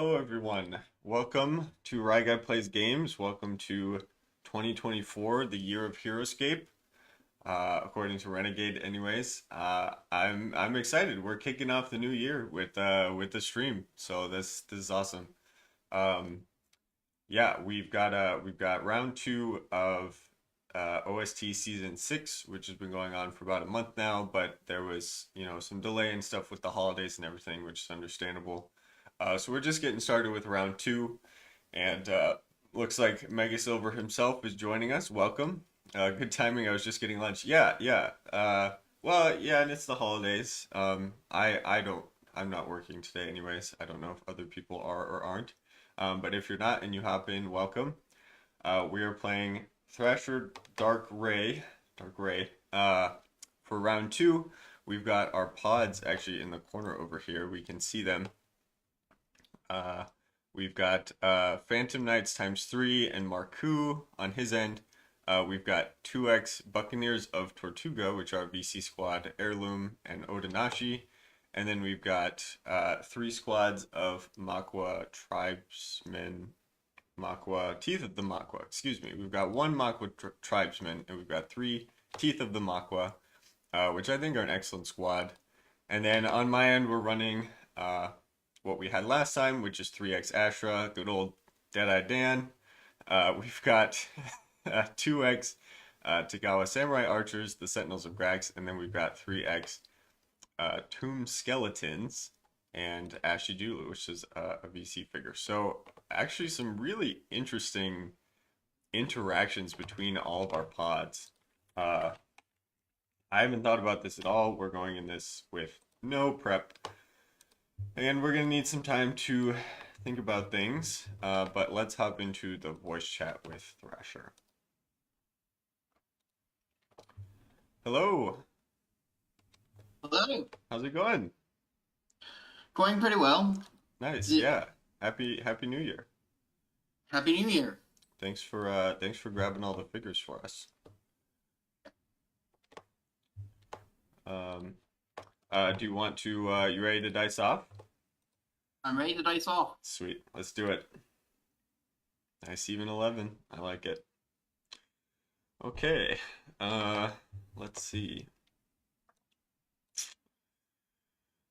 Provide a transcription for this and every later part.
Hello, everyone. Welcome to Rye Guy Plays Games. Welcome to 2024, the year of Scape, according to Renegade. Anyways, I'm excited. We're kicking off the new year with the stream, so this is awesome. Um, yeah, we've got round two of OST season six, which has been going on for about a month now, but there was some delay and stuff with the holidays and everything, which is understandable. So we're just getting started with round two, and looks like Mega Silver himself is joining us. Welcome. Good timing. I was just getting lunch. Yeah, yeah. Well, yeah, and it's the holidays. I'm not working today, anyways. I don't know if other people are or aren't. But if you're not and you hop in, welcome. We are playing Thrasher Dark Ray. For round two, we've got our pods actually in the corner over here. We can see them. Uh, we've got Phantom Knights times three and Marku on his end. We've got 2x Buccaneers of Tortuga, which are VC Squad, Heirloom, and Odinashi. And then we've got three squads of Makwa Tribesmen, Makwa, Teeth of the Makwa, excuse me. We've got one Makwa Tribesman, and we've got three Teeth of the Makwa, which I think are an excellent squad. And then on my end, we're running what we had last time, which is 3x Ashra, good old Deadeye Dan. We've got 2x Tagawa Samurai Archers, the Sentinels of Grax, and then we've got 3x Tomb Skeletons and Ashidulu, which is a VC figure. So actually some really interesting interactions between all of our pods. I haven't thought about this at all. We're going in this with no prep. And we're going to need some time to think about things. But let's hop into the voice chat with Thrasher. Hello. Hello. How's it going? Going pretty well. Nice. Di- Yeah. Happy New Year. Happy New Year. Thanks for grabbing all the figures for us. Um, do you want to you ready to dice off? I'm ready to dice off. Sweet. Let's do it. Nice even 11. I like it. Okay. Let's see.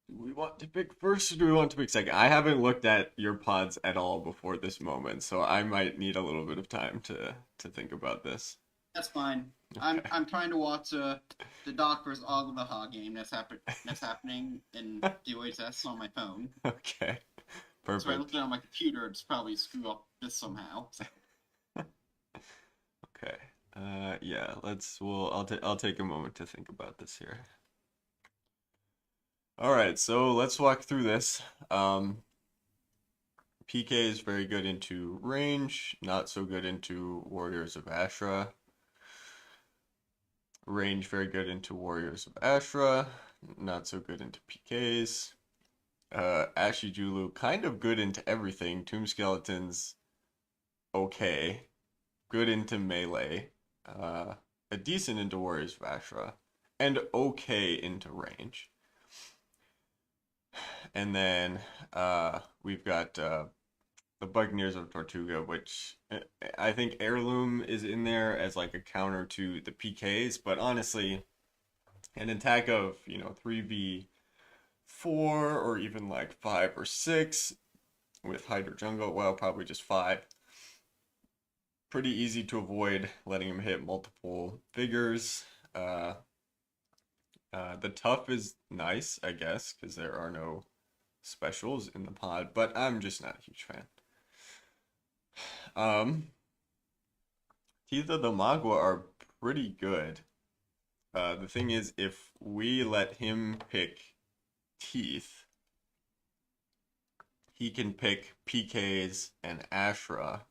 Do we want to pick first or do we want to pick second? I haven't looked at your pods at all before this moment, so I might need a little bit of time to think about this. That's fine. I'm Okay. I'm trying to watch the Doc vs. Oglaha game that's happening in the OSS on my phone. Okay. So I Perfect. looked at it on my computer. It's probably screw up this somehow. So, Okay. Yeah, I'll take a moment to think about this here. All right, so let's walk through this. PK is very good into range, not so good into Warriors of Ashra. Range very good into Warriors of Ashra, not so good into PKs. Ashijulu kind of good into everything. Tomb Skeletons, okay. Good into melee. A decent into Warriors of Ashra. And okay into range. And then we've got the Buccaneers of Tortuga, which I think Heirloom is in there as like a counter to the PKs, but honestly, an attack of 3v4 or even like 5 or 6 with Hydra Jungle, well, probably just 5. Pretty easy to avoid letting him hit multiple figures. The tough is nice, I guess, because there are no specials in the pod, but I'm just not a huge fan. Teeth of the Magua are pretty good. The thing is, if we let him pick Teeth, he can pick PKs and Ashra.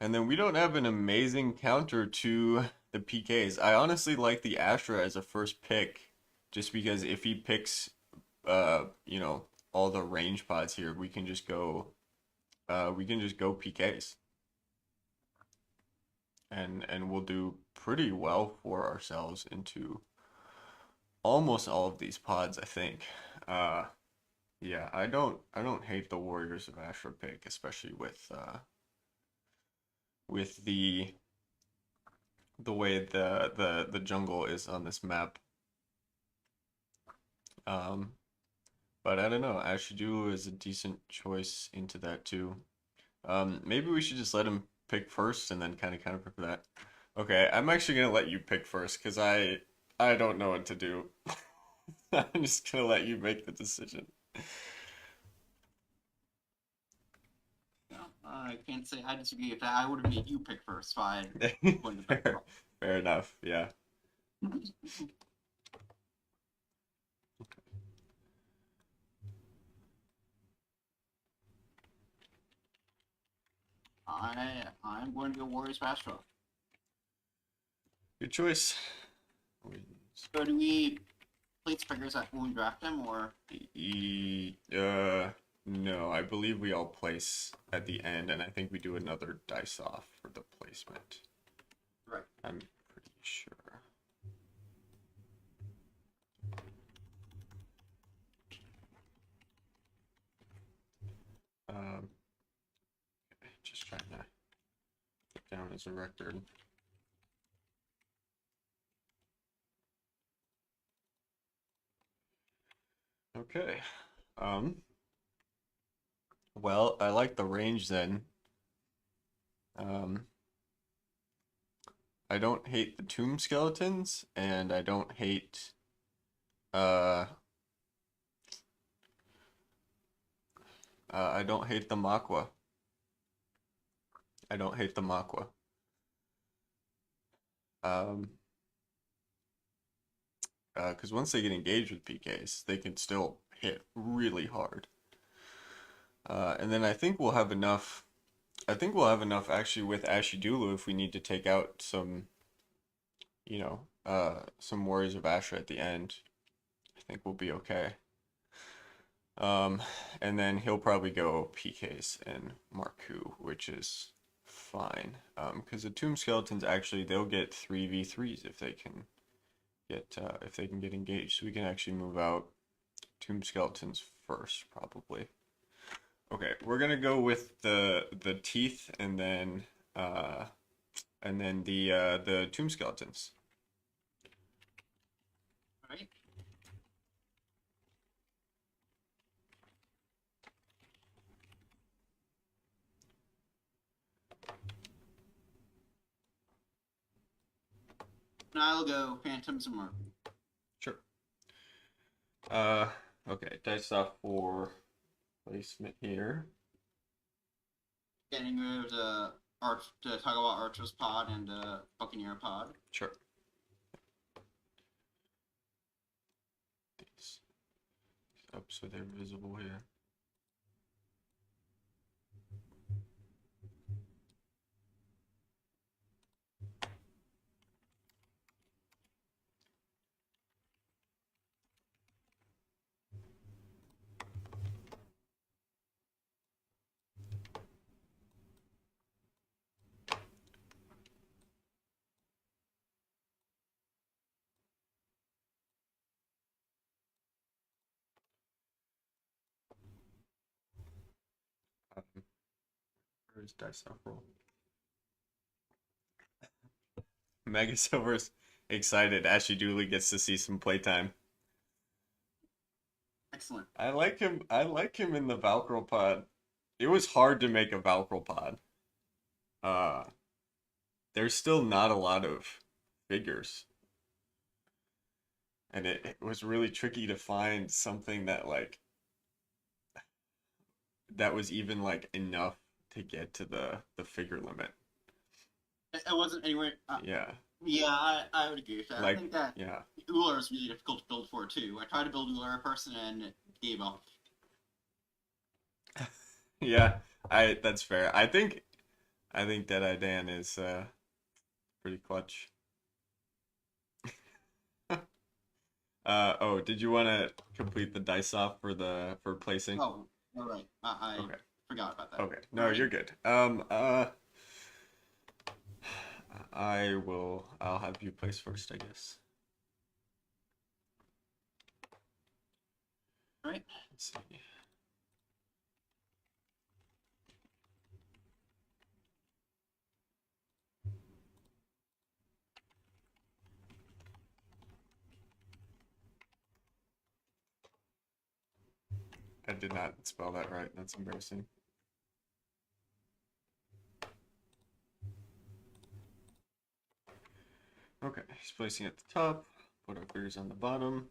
And then we don't have an amazing counter to the PKs. I honestly like the Ashra as a first pick, just because if he picks, all the range pods here, we can just go PKs, and we'll do pretty well for ourselves into almost all of these pods, I think. Yeah, I don't hate the Warriors of Ashra pick, especially with the way the jungle is on this map. Um, but I don't know. Ashidulu is a decent choice into that too. Maybe we should just let him pick first and then kind of prep for that. Okay, I'm actually gonna let you pick first because I don't know what to do. I'm just gonna let you make the decision. Yeah, I can't say I disagree with that. I would have made you pick first if I had won the bet. Fair, fair enough. Yeah. I'm going to go Warriors fast row. Good choice. So do we place figures at when we draft them, or No, I believe we all place at the end, and I think we do another dice off for the placement. right? I'm pretty sure. Um, just trying to put down as a record. Okay. Um, well, I like the range then. Um, I don't hate the tomb skeletons, and I don't hate uh I don't hate the Makwa. I don't hate the Makwa. Um, because once they get engaged with PKs, they can still hit really hard. And then I think we'll have enough. I think we'll have enough actually with Ashidulu if we need to take out some, some Warriors of Ashra at the end. I think we'll be okay. Um, and then he'll probably go PKs and Marku, which is fine. Because the Tomb Skeletons actually they'll get 3v3s if they can get engaged. So we can actually move out Tomb Skeletons first, probably. Okay, we're gonna go with the teeth and then the Tomb Skeletons. Right. And I'll go Phantoms and Mark. Sure. Uh, okay, dice off for placement here. Getting rid of the Tagawa Archer's pod and Buccaneer pod. Sure. These up so they're visible here. Where's dice off roll? Mega Silver's excited. Ashley Dooley gets to see some playtime. Excellent. I like him. I like him in the Valkyrie pod. It was hard to make a Valkyrie pod. Uh, there's still not a lot of figures, and it was really tricky to find something that was even like enough to get to the figure limit. It wasn't anywhere. Yeah, Yeah, I would agree with that. I like think that yeah, Ular is really difficult to build for too. I tried to build Ular person and gave up. yeah. I that's fair. I think Deadeye Dan is pretty clutch. Oh, did you want to complete the dice off for placing? Oh, all right. I Okay. forgot about that. Okay. No, Alright. you're good. I'll have you place first, I guess. Right. Let's see. I did not spell that right. That's embarrassing. Okay, he's placing at the top. Put our figures on the bottom.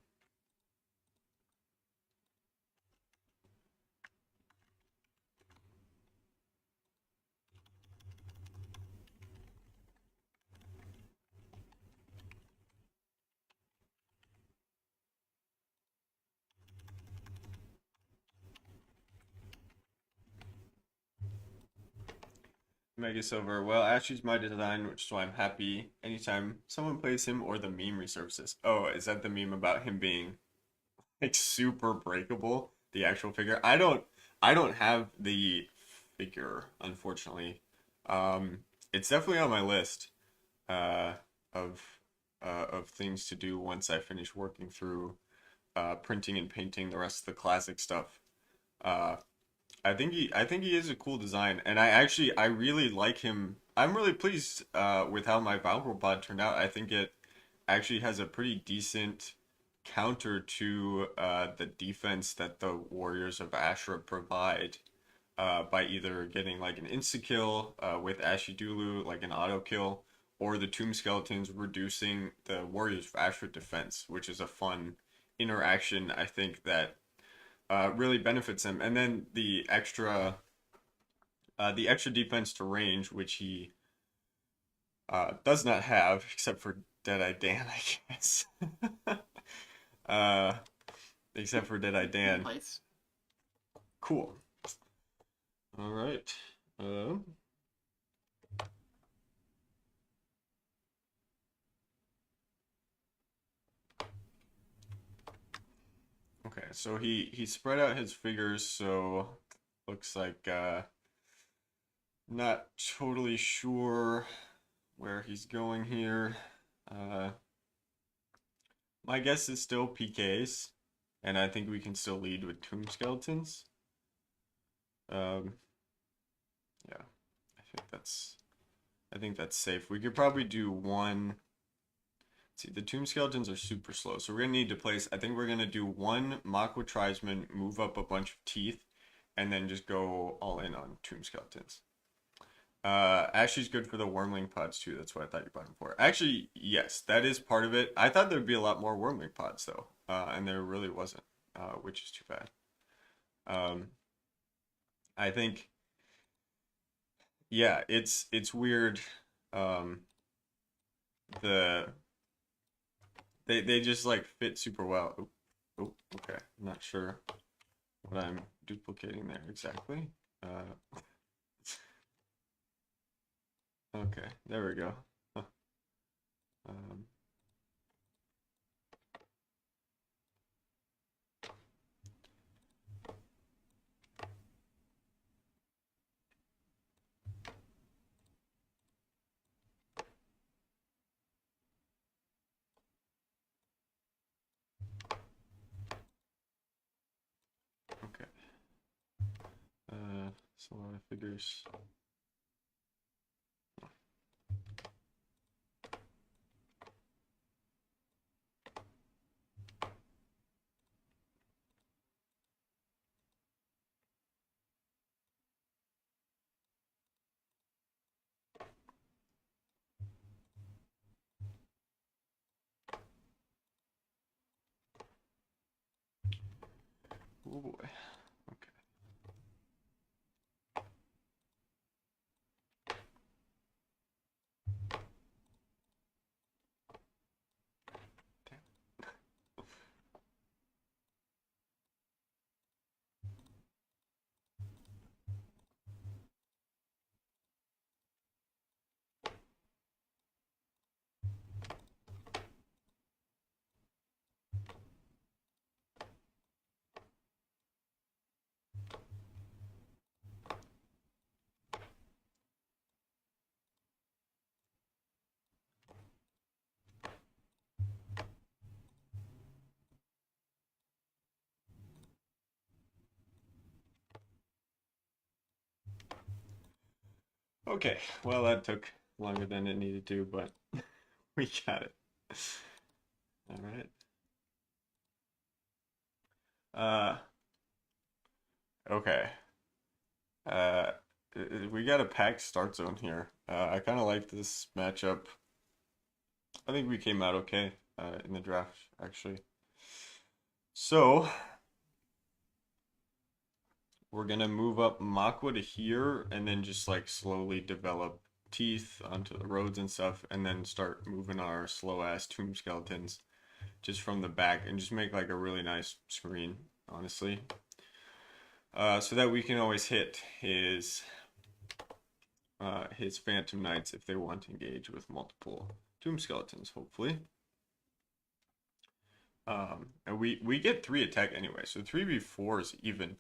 Mega Silver. Well, Ashley's my design, which is why I'm happy anytime someone plays him or the meme resurfaces. Oh, is that the meme about him being like super breakable? The actual figure. I don't have the figure, unfortunately. It's definitely on my list uh of of things to do once I finish working through printing and painting the rest of the classic stuff. Uh I think he is a cool design, and I really like him. I'm really pleased with how my Valkyrie pod turned out. I think it actually has a pretty decent counter to the defense that the Warriors of Ashra provide by either getting like an insta kill with Ashidulu, like an auto kill, or the Tomb Skeletons reducing the Warriors of Ashra defense, which is a fun interaction. I think that really benefits him. And then the extra defense to range, which he does not have, except for Deadeye Dan, I guess. uh, except for Deadeye In Dan. place. Cool. All right. Um, okay, so he spread out his figures, so looks like not totally sure where he's going here. Uh, my guess is still PKs, and I think we can still lead with Tomb Skeletons. Um, yeah, I think that's safe. We could probably do one. See, the Tomb Skeletons are super slow, so we're gonna need to place. I think we're gonna do one Makwa Tribesman, move up a bunch of teeth, and then just go all in on Tomb Skeletons. Ashley's good for the Wormling pods too. That's what I thought you bought him for. Actually, yes, that is part of it. I thought there'd be a lot more Wormling pods though, and there really wasn't, which is too bad. Um, I think, yeah, it's weird. Um, the they just like fit super well. Oh, oh, okay. I'm not sure what I'm duplicating there exactly. Okay, there we go. Huh. Um, okay. So a lot of figures. Oh boy. Okay. Damn. Okay, well that took longer than it needed to, but we got it. All right. Uh, okay. Uh, we got a packed start zone here. I kind of like this matchup. I think we came out okay in the draft, actually. So we're gonna move up Makwa to here, and then just like slowly develop teeth onto the roads and stuff, and then start moving our slow ass tomb skeletons just from the back, and just make like a really nice screen, honestly. So that we can always hit his Phantom Knights if they want to engage with multiple tomb skeletons, hopefully. And we get 3 attack anyway, so 3v4 is even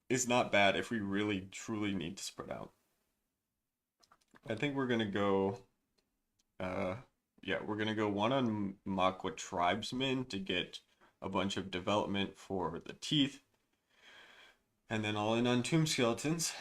is not bad if we really truly need to spread out. I think we're gonna go uh yeah, we're gonna go one on Makwa Tribesmen to get a bunch of development for the teeth, and then all in on Tomb Skeletons.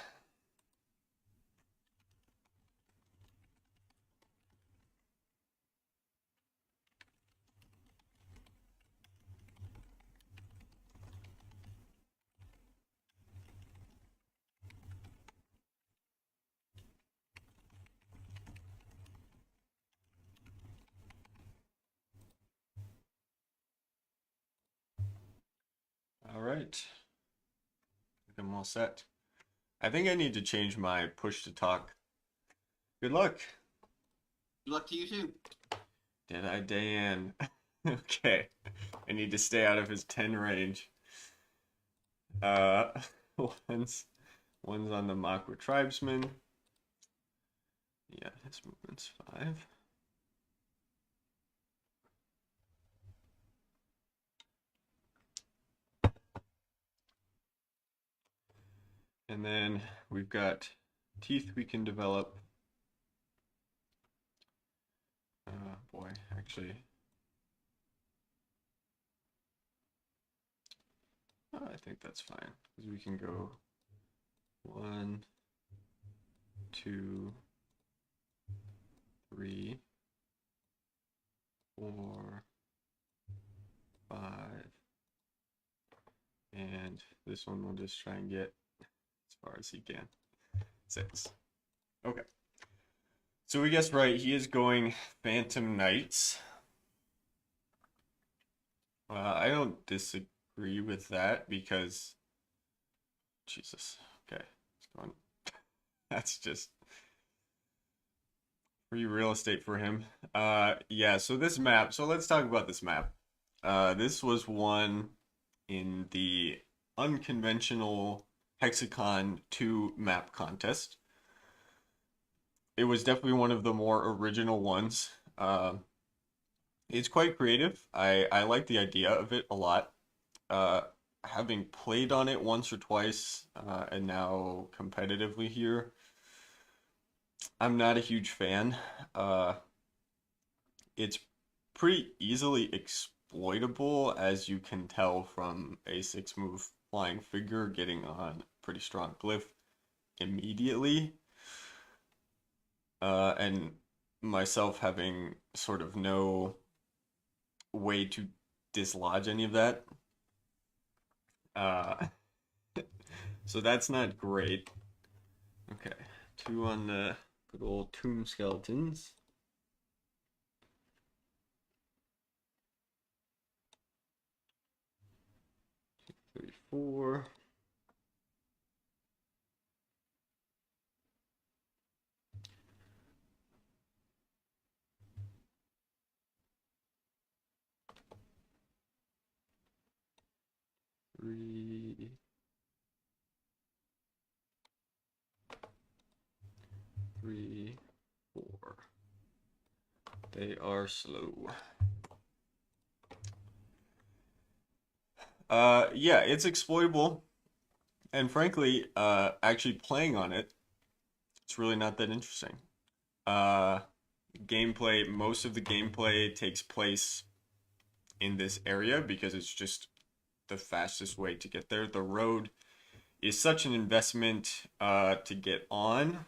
All right, I think I'm all set. I think I need to change my push to talk. Good luck. Good luck to you too. Deadeye Dayan. Okay. I need to stay out of his 10 range. Uh, one's, one's on the Makwa Tribesman. Yeah, his movement's 5. And then we've got teeth we can develop. Boy, actually, I think that's fine. Because we can go 1, 2, 3, 4, 5. And this one we'll just try and get as far as he can. 6. Okay. So we guessed right, he is going Phantom Knights. I don't disagree with that because Jesus. Okay, it's going. That's just free real estate for him. Yeah. So this map. So let's talk about this map. This was won in the unconventional Hexacon 2 map contest. It was definitely one of the more original ones. It's quite creative. I like the idea of it a lot. Uh, Having played on it once or twice, and now competitively here, I'm not a huge fan. Uh, it's pretty easily exploitable, as you can tell from a 6 move flying figure getting on pretty strong glyph immediately. And myself having sort of no way to dislodge any of that. Uh, so that's not great. Okay, 2 on the good old tomb skeletons. 34. Three, 3, 4. They are slow. Yeah, it's exploitable, and frankly, actually playing on it, it's really not that interesting. Uh, Gameplay, most of the gameplay takes place in this area because it's just the fastest way to get there. The road is such an investment to get on.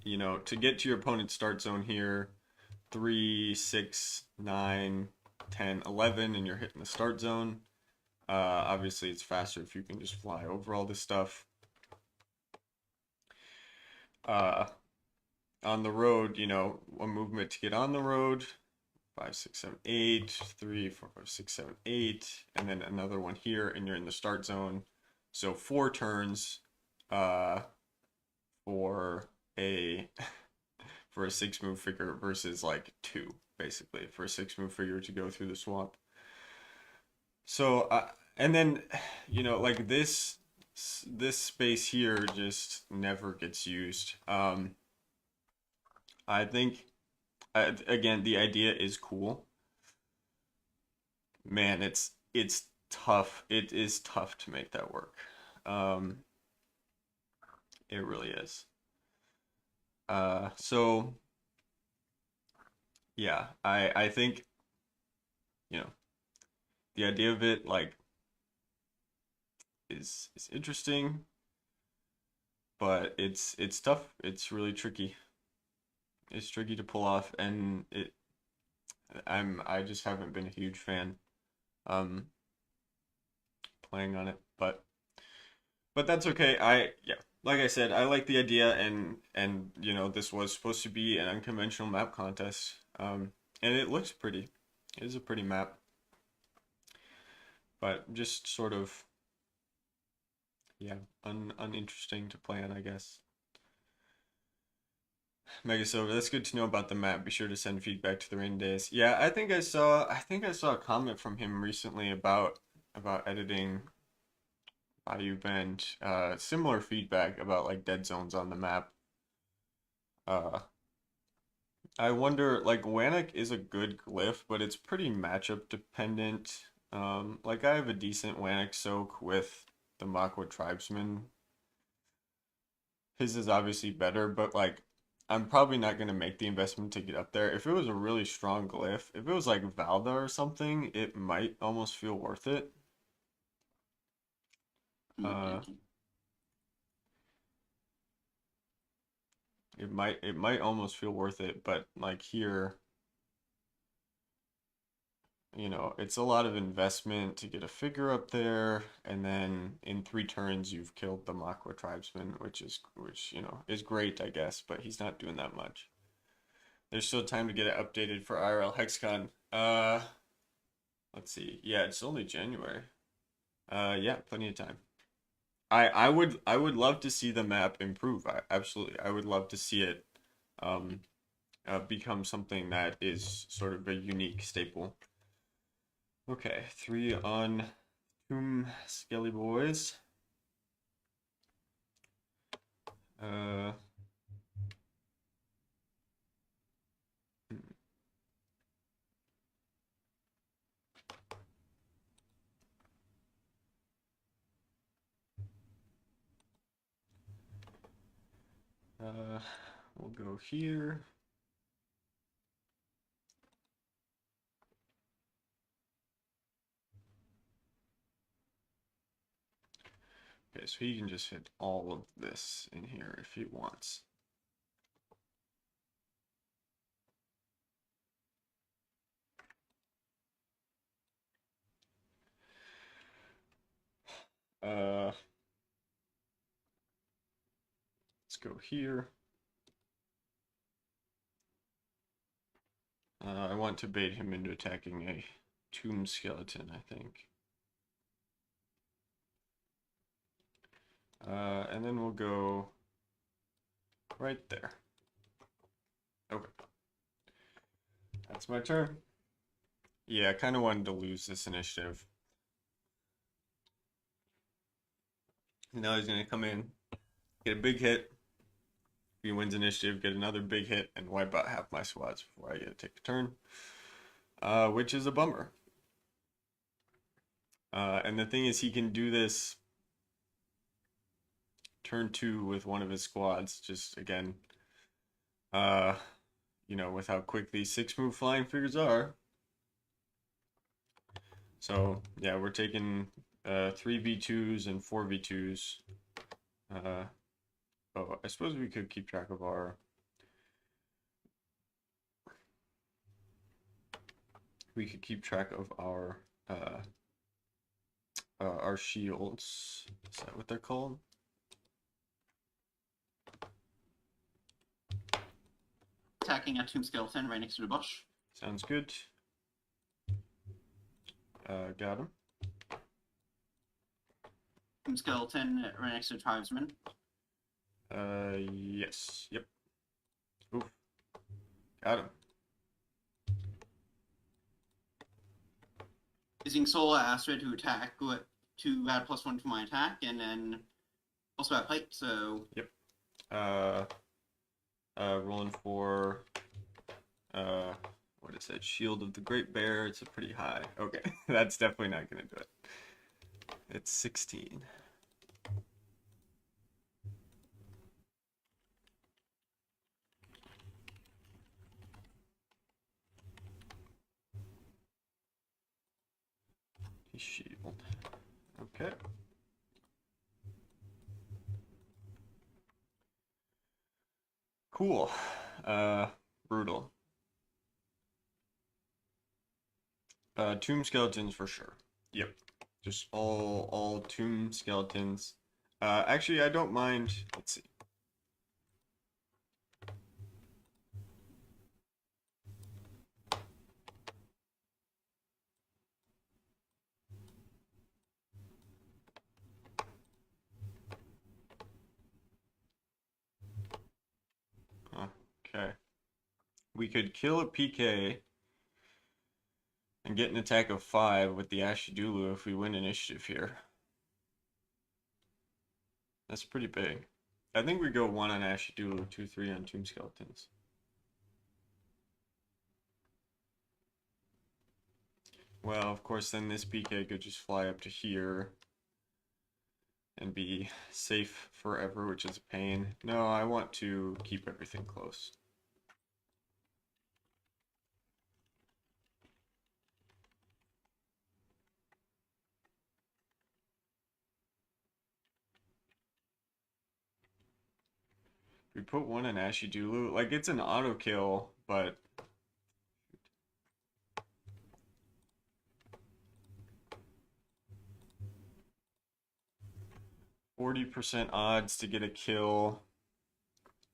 you know, to get to your opponent's start zone here, 3, 6, 9, 10, 11, and you're hitting the start zone. Obviously, it's faster if you can just fly over all this stuff. Uh, on the road, you know, one movement to get on the road, 5, 6, 7, 8, 3, 4, 5, 6, 7, 8, and then another one here, and you're in the start zone. So 4 turns for a for a 6-move figure versus like 2, basically, for a 6-move figure to go through the swamp. So and then, you know, like this space here just never gets used. I think again, the idea is cool. Man, it's tough. It is tough to make that work. Um, it really is. So yeah, I think, you know, the idea of it like is interesting, but it's tough. It's really tricky. It's tricky to pull off, and I just haven't been a huge fan um playing on it, but that's okay. Yeah, like I said, I like the idea, and you know, this was supposed to be an unconventional map contest. And it looks pretty. It is a pretty map, but just sort of, yeah, uninteresting to play on, I guess. Mega Silver, that's good to know about the map. Be sure to send feedback to the rainy days. Yeah, I think I saw a comment from him recently about editing Bayou Bend. Similar feedback about like dead zones on the map. Uh, I wonder, like, Wannock is a good glyph, but it's pretty matchup dependent. Like, I have a decent Wannock soak with the Makwa Tribesman. His is obviously better, but like, I'm probably not gonna make the investment to get up there. If it was a really strong glyph, if it was like Valda or something, it might almost feel worth it. I'm Uh, thinking. it might almost feel worth it, but like here, you know, it's a lot of investment to get a figure up there, and then in 3 turns you've killed the Makwa tribesman, which you know is great, I guess, but he's not doing that much. There's still time to get it updated for IRL Hexcon. Let's see. Yeah, it's only January. Yeah, plenty of time. I would love to see the map improve. Absolutely. I would love to see it um become something that is sort of a unique staple. Okay, 3 on Tomb Skelly Boys. Uh, uh, we'll go here. Okay, so he can just hit all of this in here if he wants. Let's go here. I want to bait him into attacking a tomb skeleton, I think. And then we'll go right there. Okay, that's my turn. Yeah, I kind of wanted to lose this initiative. Now he's gonna come in, get a big hit. If he wins initiative, get another big hit, and wipe out half my squads before I get to take a turn. Which is a bummer. And the thing is, he can do this turn 2 with one of his squads. Just again, uh, you know, with how quick these 6-move flying figures are. So yeah, we're taking 3v2s and 4v2s. Oh, I suppose we could keep track of our we could keep track of our shields. Is that what they're called? Attacking a tomb skeleton right next to the bush. Sounds good. Got him. Tomb skeleton right next to the tribesman. Yes. Yep. Oof. Got him. Using Solar Asteroid to attack, to add +1 to my attack, and then also have height, so... Yep. Rolling for, what is it? Shield of the Great Bear. It's a pretty high. Okay, that's definitely not gonna do it. It's 16. Shield. Okay. Cool. Brutal. Tomb skeletons for sure. Yep. Just all tomb skeletons. Actually, I don't mind. Let's see. Okay. We could kill a PK and get an attack of 5 with the Ashidulu if we win initiative here. That's pretty big. I think we go 1 on Ashidulu, 2-3 on Tomb Skeletons. Well, of course, then this PK could just fly up to here and be safe forever, which is a pain. No, I want to keep everything close. We put 1 in Ashidulu. Like, it's an auto kill, but 40% odds to get a kill.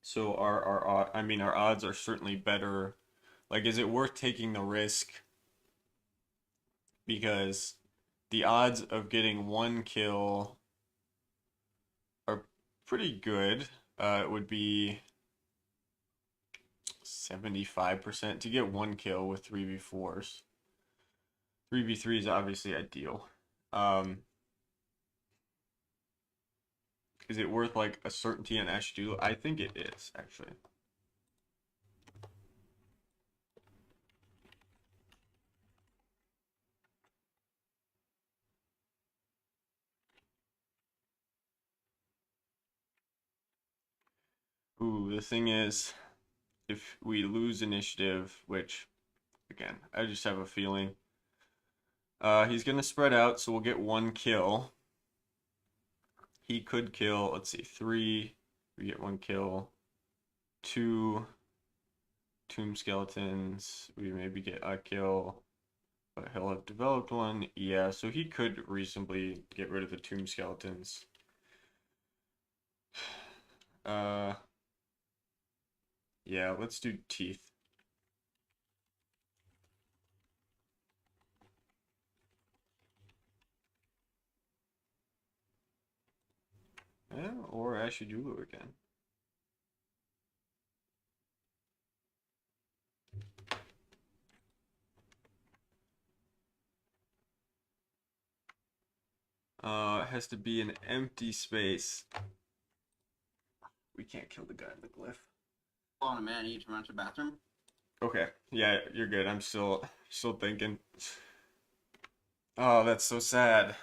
So our odds are certainly better. Like, is it worth taking the risk? Because the odds of getting 1 kill are pretty good. It would be 75% to get 1 kill with 3v4s. 3v3 is obviously ideal. Is it worth like a certainty on Ashidulu? I think it is, actually. Ooh, the thing is, if we lose initiative, which, again, I just have a feeling, he's gonna spread out, so we'll get 1 kill. He could kill, let's see, 3, we get 1 kill. 2 tomb skeletons, we maybe get a kill, but he'll have developed 1. Yeah, so he could reasonably get rid of the tomb skeletons. Yeah, let's do teeth. Yeah, or Ashidulu again. It has to be an empty space. We can't kill the guy in the glyph. Hold on a minute, I need to run to the bathroom. Okay, yeah, you're good. I'm still thinking. Oh, that's so sad.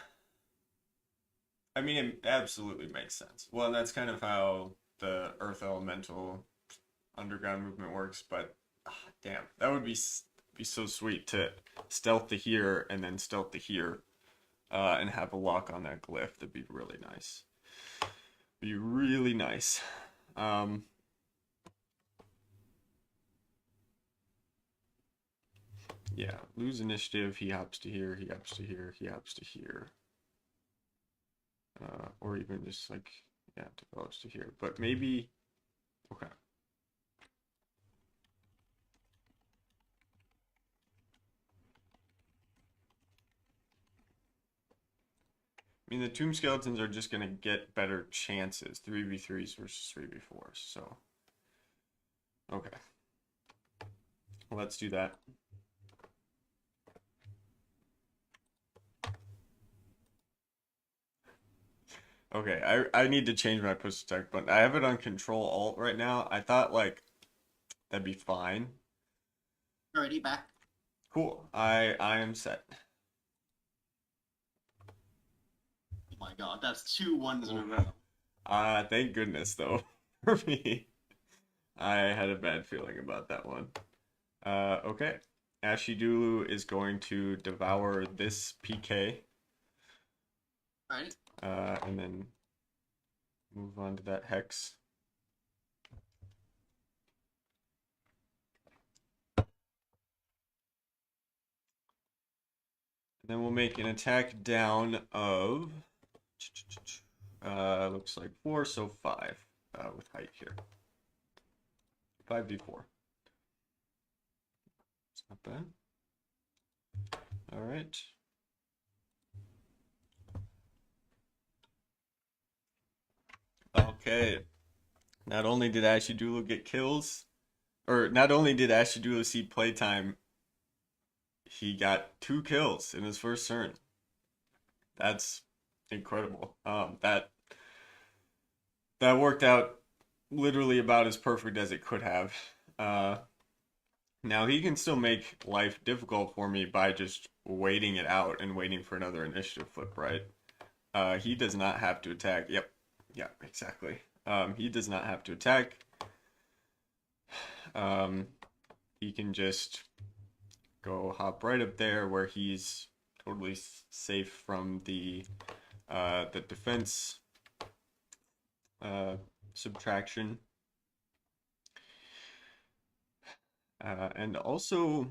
I mean, it absolutely makes sense. Well, and that's kind of how the Earth Elemental underground movement works, but damn, that would be so sweet to stealth to here and then stealth to here, and have a lock on that glyph. That'd be really nice. Be really nice. Yeah, lose initiative. He hops to here. He hops to here. He hops to here. Or even just like, yeah, develops to here. But maybe, okay. I mean, the Tomb Skeletons are just going to get better chances, 3v3s versus 3v4s. So, okay. Let's do that. Okay, I need to change my push attack button. I have it on Control Alt right now. I thought like that'd be fine. Already back. Cool. I am set. Oh my god, that's 2 1s in a row. Thank goodness though for me. I had a bad feeling about that one. Okay. Ashidulu is going to devour this PK. Alright. And then move on to that hex. And then we'll make an attack down of looks like 4, so 5 with height here. 5d4. It's not bad. All right. Okay. Not only did Ashidulu get kills, or not only did Ashidulu see playtime, he got 2 kills in his first turn. That's incredible. That worked out literally about as perfect as it could have. Now he can still make life difficult for me by just waiting it out and waiting for another initiative flip, right? He does not have to attack. Yep. Yeah, exactly. He does not have to attack. He can just go hop right up there where he's totally safe from the defense subtraction. And also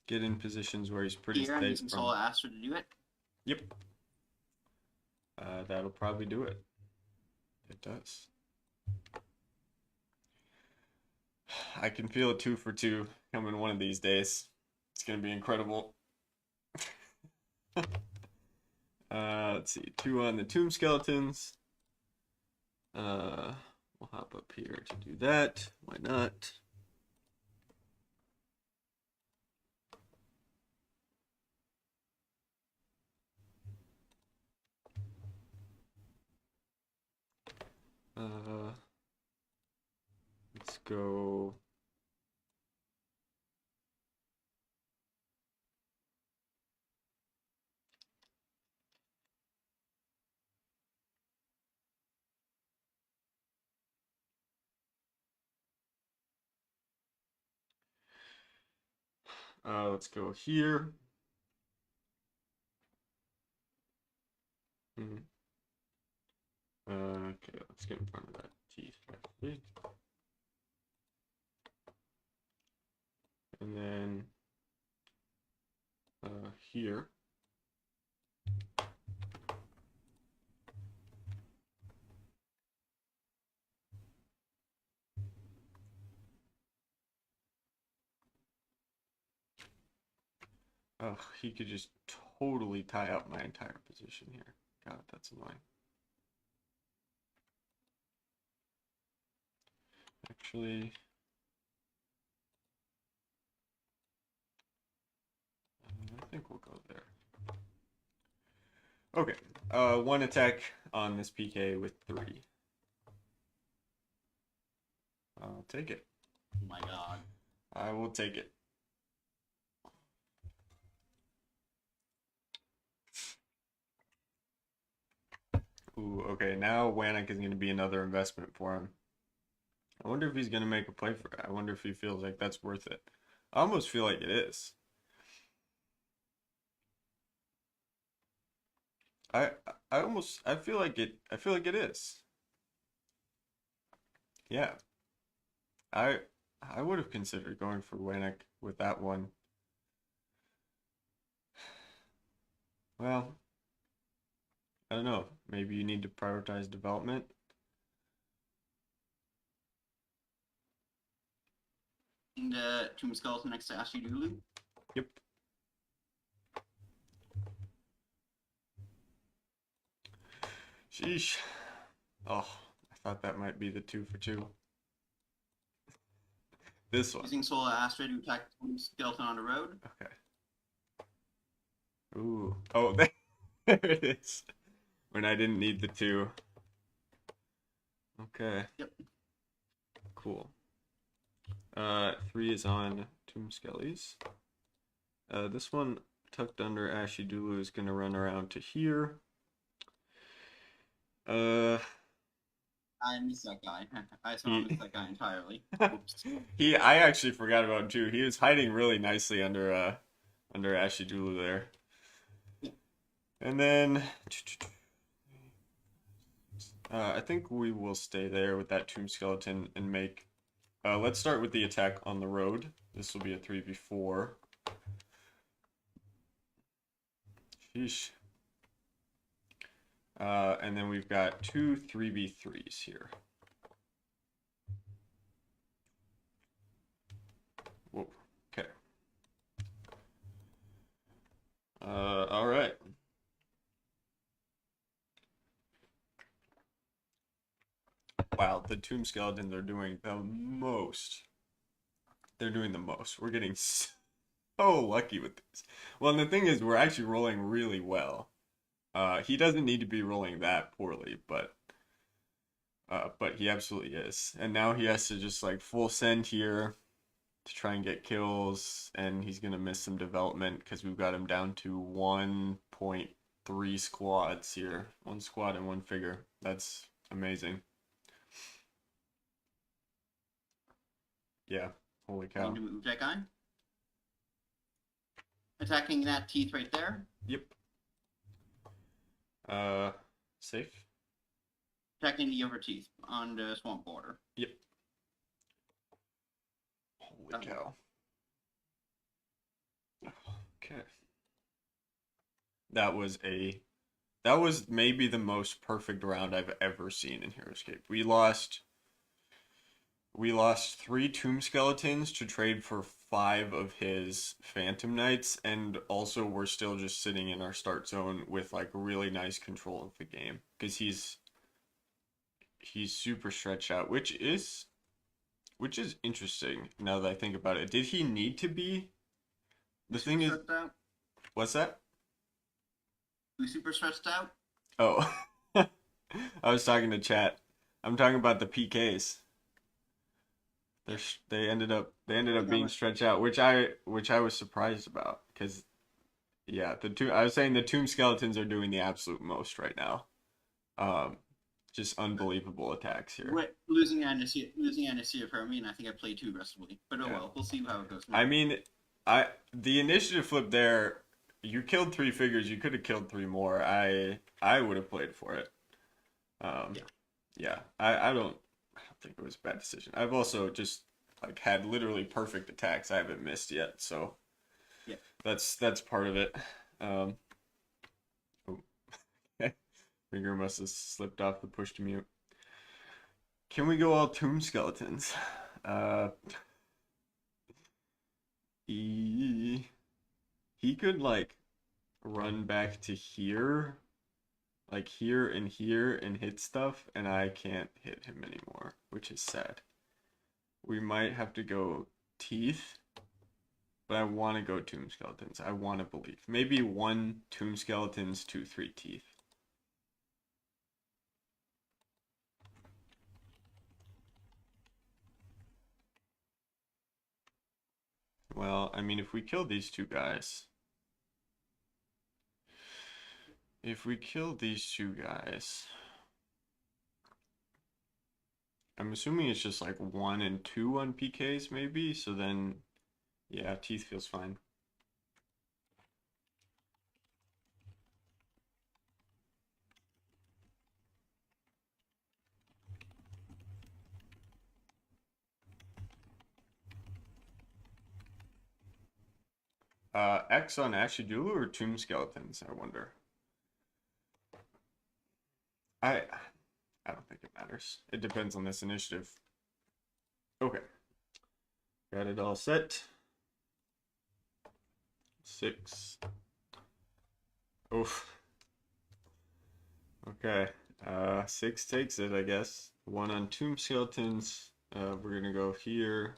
get in positions where he's pretty Here, I'm safe using from. Solo Astro to do it. Yep. That'll probably do it. It does. I can feel a 2 for 2 coming one of these days. It's gonna be incredible. Let's see, 2 on the Tomb Skeletons. We'll hop up here to do that. Why not? Let's go. Let's go here. Okay, let's get in front of that T. And then here. Ugh, he could just totally tie up my entire position here. God, that's annoying. Actually, I think we'll go there. Okay, 1 attack on this PK with 3. I'll take it. Oh my god. I will take it. Ooh, okay, now Wanik is going to be another investment for him. I wonder if he's going to make a play for it. I wonder if he feels like that's worth it. I almost feel like it is. I I feel like it is. Yeah. I would have considered going for Wanik with that one. Well, I don't know. Maybe you need to prioritize development. And Tomb Skeleton next to Ashley Dulu. Yep. Sheesh. Oh, I thought that might be the 2 for 2. This one. Using Solar Astra to attack Tomb Skeleton on the road. Okay. Ooh. Oh, there it is. When I didn't need the 2. Okay. Yep. Cool. 3 is on Tomb Skellies. This one tucked under Ashy Dulu is gonna run around to here. I missed that guy. I saw missed that guy entirely. Oops. I actually forgot about him too. He was hiding really nicely under Ashy Dulu there. And then I think we will stay there with that Tomb Skeleton and make let's start with the attack on the road. This will be a 3v4. Sheesh. And then we've got 2 3v3s here. Whoa. Okay. All right. Wow, the Tomb Skeletons are doing the most. They're doing the most. We're getting so lucky with this. Well, and the thing is, we're actually rolling really well. He doesn't need to be rolling that poorly, but he absolutely is. And now he has to just like full send here to try and get kills, and he's gonna miss some development because we've got him down to 1.3 squads here. 1 squad and 1 figure. That's amazing. Yeah, holy cow. Going to move that guy. Attacking that teeth right there. Yep. Safe. Attacking the over teeth on the swamp border. Yep. Holy cow. Okay. That was maybe the most perfect round I've ever seen in HeroScape. We lost 3 Tomb Skeletons to trade for 5 of his Phantom Knights, and also we're still just sitting in our start zone with like really nice control of the game because he's super stretched out, which is interesting now that I think about it. Did he need to be? The thing is, what's that? Who's super stretched out? Oh, I was talking to chat. I'm talking about the PKs. They ended up being stretched out, which I was surprised about because yeah, I was saying the Tomb Skeletons are doing the absolute most right now. Just unbelievable attacks here. Losing Anastia for me, and I think I played too aggressively. But oh yeah. Well, we'll see how it goes. I mean, the initiative flip there, you killed 3 figures. You could have killed 3 more. I would have played for it. Yeah. I don't think it was a bad decision. I've also just like had literally perfect attacks I haven't missed yet, so yeah, that's part of it. Oh. Finger must have slipped off the push to mute. Can we go all Tomb Skeletons? He could like run back to here, like here and hit stuff, and I can't hit him anymore, which is sad. We might have to go teeth, but I want to go Tomb Skeletons. I want to believe. Maybe 1 Tomb Skeletons, 2, 3 teeth. Well, I mean, if we kill these 2 guys, I'm assuming it's just like 1 and 2 on PKs maybe, so then, yeah, teeth feels fine. X on Ashidulu or Tomb Skeletons, I wonder. I I don't think it matters. It depends on this initiative. Okay. Got it all set. 6. Oof. Okay. 6 takes it, I guess. 1 on Tomb Skeletons. We're gonna go here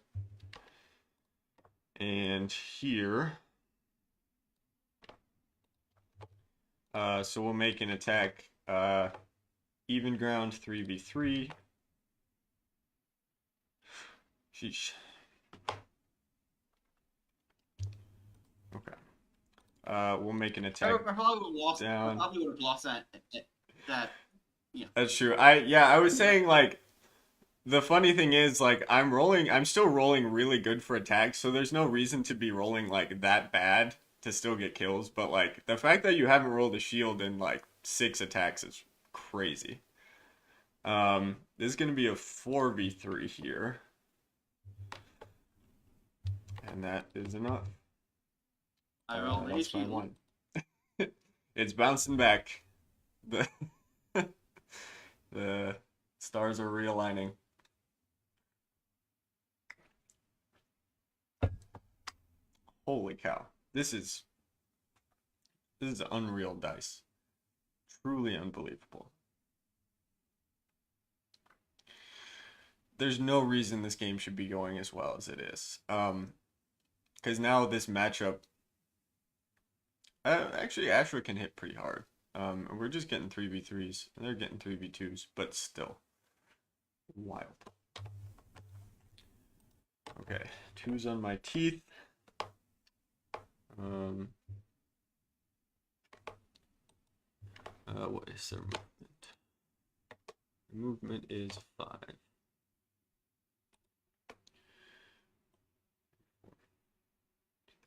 and here. So we'll make an attack. Even ground 3v3. Sheesh. Okay. We'll make an attack I probably would have lost. down. I probably would have lost that. Yeah. That's true. I was saying like the funny thing is like I'm still rolling really good for attacks, so there's no reason to be rolling like that bad to still get kills, but like the fact that you haven't rolled a shield in like 6 attacks is crazy. This is gonna be a 4v3 here. And that is enough. I rolled a That's my shield. one. It's bouncing back. The the stars are realigning. Holy cow. This is unreal dice. Truly unbelievable. There's no reason this game should be going as well as it is. Because now this matchup, actually Ashra can hit pretty hard. We're just getting 3v3s, and they're getting 3v2s, but still. Wild. Okay, 2's on my teeth. What is their movement? Movement is 5.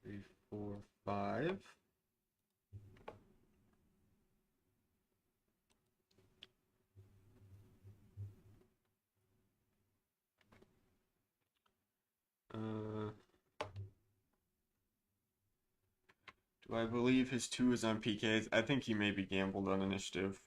3, 4, 5. Do I believe his 2 is on PKs? I think he maybe gambled on initiative.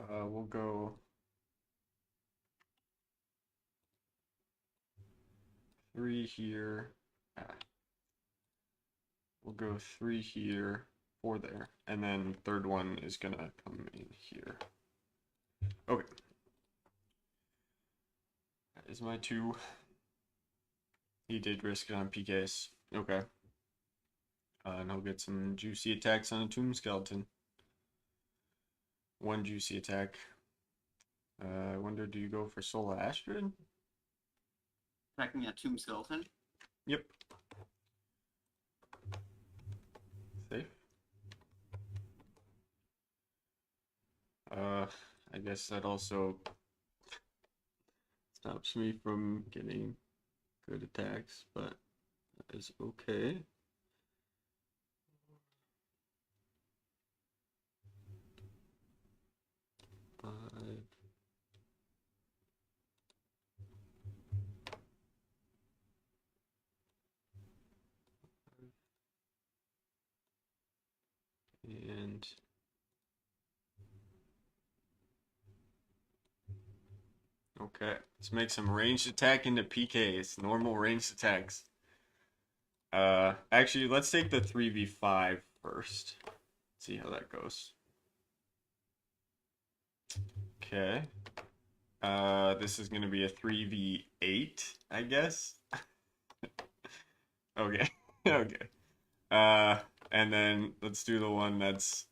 We'll go 3 here. We'll go 3 here, 4 there, and then third one is gonna come in here. Okay. That is my 2. He did risk it on PKs. Okay. And he'll get some juicy attacks on a Tomb Skeleton. 1 juicy attack. I wonder, do you go for Soul Astrid? Attacking a Tomb Skeleton. Yep. Safe. I guess that also stops me from getting good attacks, but that is okay. And okay, let's make some ranged attack into PKs, normal ranged attacks. Actually, let's take the 3v5 first. See how that goes. Okay. This is gonna be a 3v8, I guess. Okay. Okay. And then let's do the one that's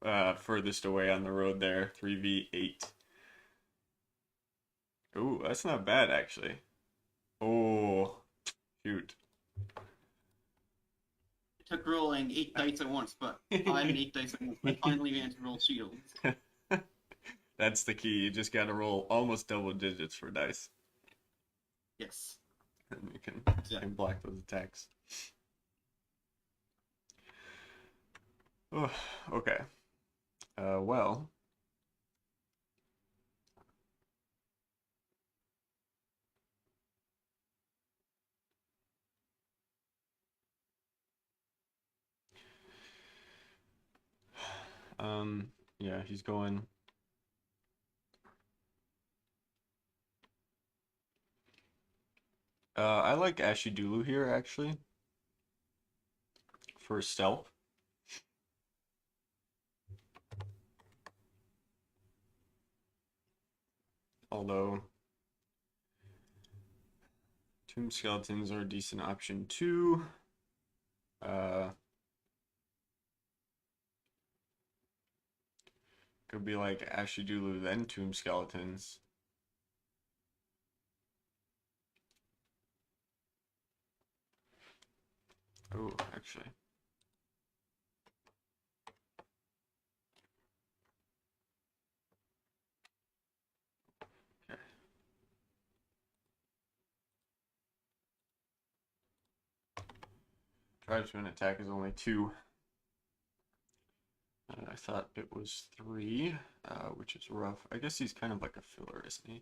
furthest away on the road there, 3v8. Ooh, that's not bad actually. Oh, shoot. It took rolling 8 dice at once, but 5 and 8 dice at once. I finally managed to roll shields. That's the key. You just gotta roll almost double digits for dice. Yes. And you can block those attacks. Oh, okay. Well, yeah, he's going. I like Ashidulu here actually for stealth. Although Tomb Skeletons are a decent option too. Uh, could be like Ashidulu then Tomb Skeletons. Oh, actually. Okay. Tribesman attack is only 2. I thought it was 3, which is rough. I guess he's kind of like a filler, isn't he?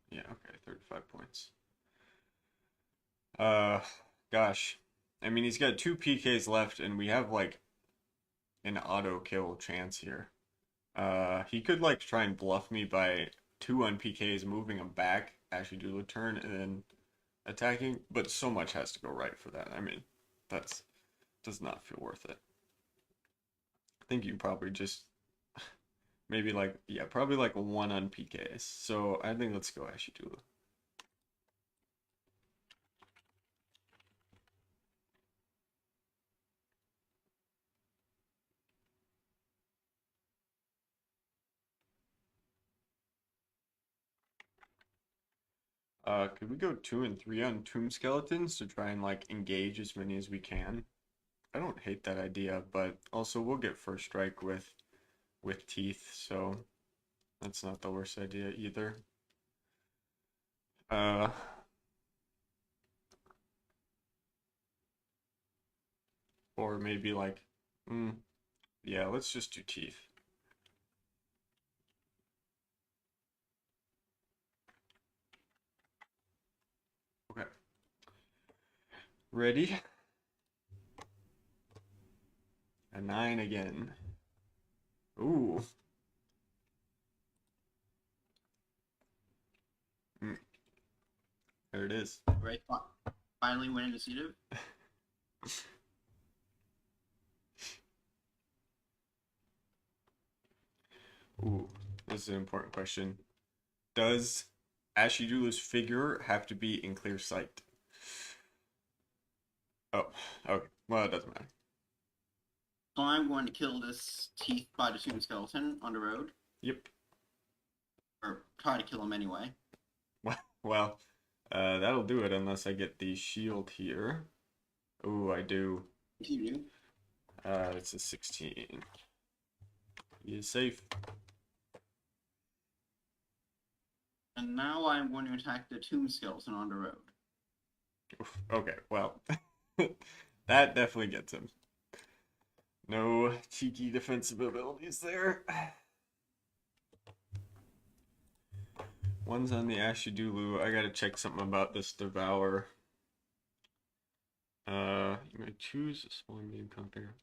Yeah, okay, 35 points. Uh, gosh. I mean, he's got 2 PKs left, and we have like an auto kill chance here. He could like try and bluff me by 2 on PKs, moving him back, actually do a turn, and then attacking. But so much has to go right for that. I mean, that's does not feel worth it. I think you probably just maybe like yeah, probably like 1 on PKs. So I think let's go Ashidula. Could we go 2 and 3 on Tomb Skeletons to try and like engage as many as we can? I don't hate that idea, but also we'll get first strike with teeth, so that's not the worst idea either. Uh, or maybe like, yeah, let's just do teeth. Okay. Ready? A 9 again. Ooh. Mm, there it is. Right. Finally win initiative. Ooh, this is an important question. Does Ashidula's figure have to be in clear sight? Oh, okay. Well, it doesn't matter. So I'm going to kill this teeth by the tomb skeleton on the road, Yep. or try to kill him anyway. Well, that'll do it unless I get the shield here. Ooh, I do. You do. It's a 16. He is safe. And now I'm going to attack the tomb skeleton on the road. Oof, okay, well, that definitely gets him. No cheeky defensive abilities there. One's on the Ashidulu. I gotta check something about this Devour. You may choose a small medium compare.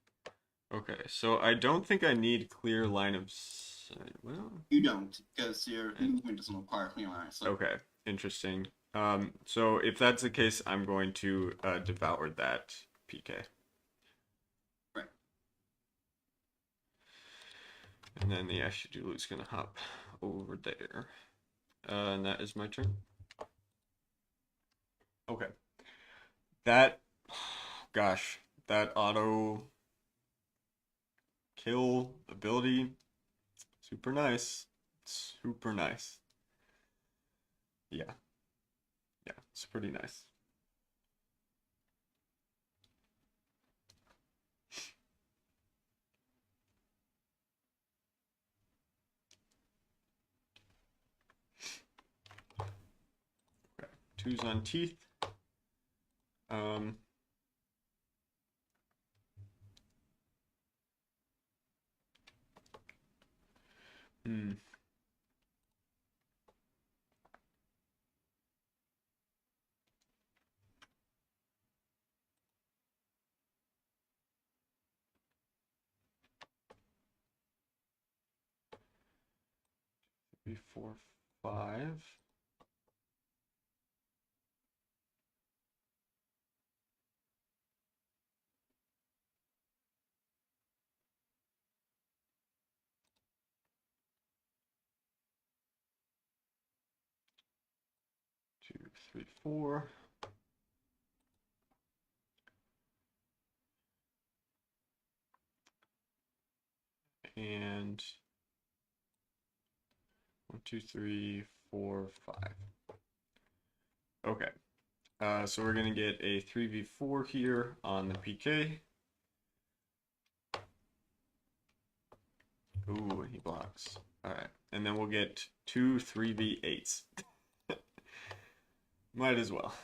Okay, so I don't think I need clear line of sight. Well, You don't, because your movement doesn't require clear line. So okay, interesting. So if that's the case, I'm going to devour that PK. right. And then the Ashidulu is gonna hop over there. And that is my turn. Okay. That, gosh, that auto kill ability, super nice. Super nice. Yeah. Yeah, it's pretty nice. Okay. 2's on teeth. Um, 3, 4, 5. Two, three, four. And 1, 2, 3, 4, 5. Okay. So we're gonna get a 3v4 here on the PK. Ooh, he blocks. Alright. And then we'll get two 3v8s. Might as well.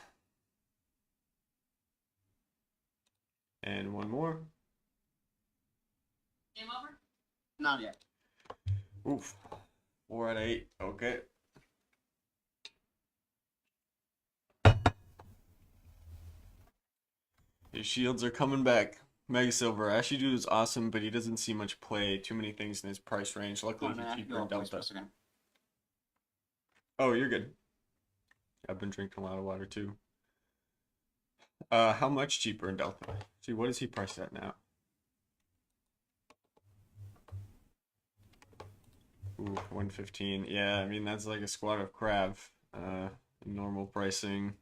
And one more. Game over? Not yet. Oof. 4 out of 8. Okay. His shields are coming back. Mega Silver. Ashy Dude is awesome, but he doesn't see much play. Too many things in his price range. Luckily, he's cheaper in Delta. Oh, you're good. I've been drinking a lot of water too. How much cheaper in Delta? See, what is he priced at now? Ooh, 115. Yeah, I mean that's like a squad of crab. Normal pricing.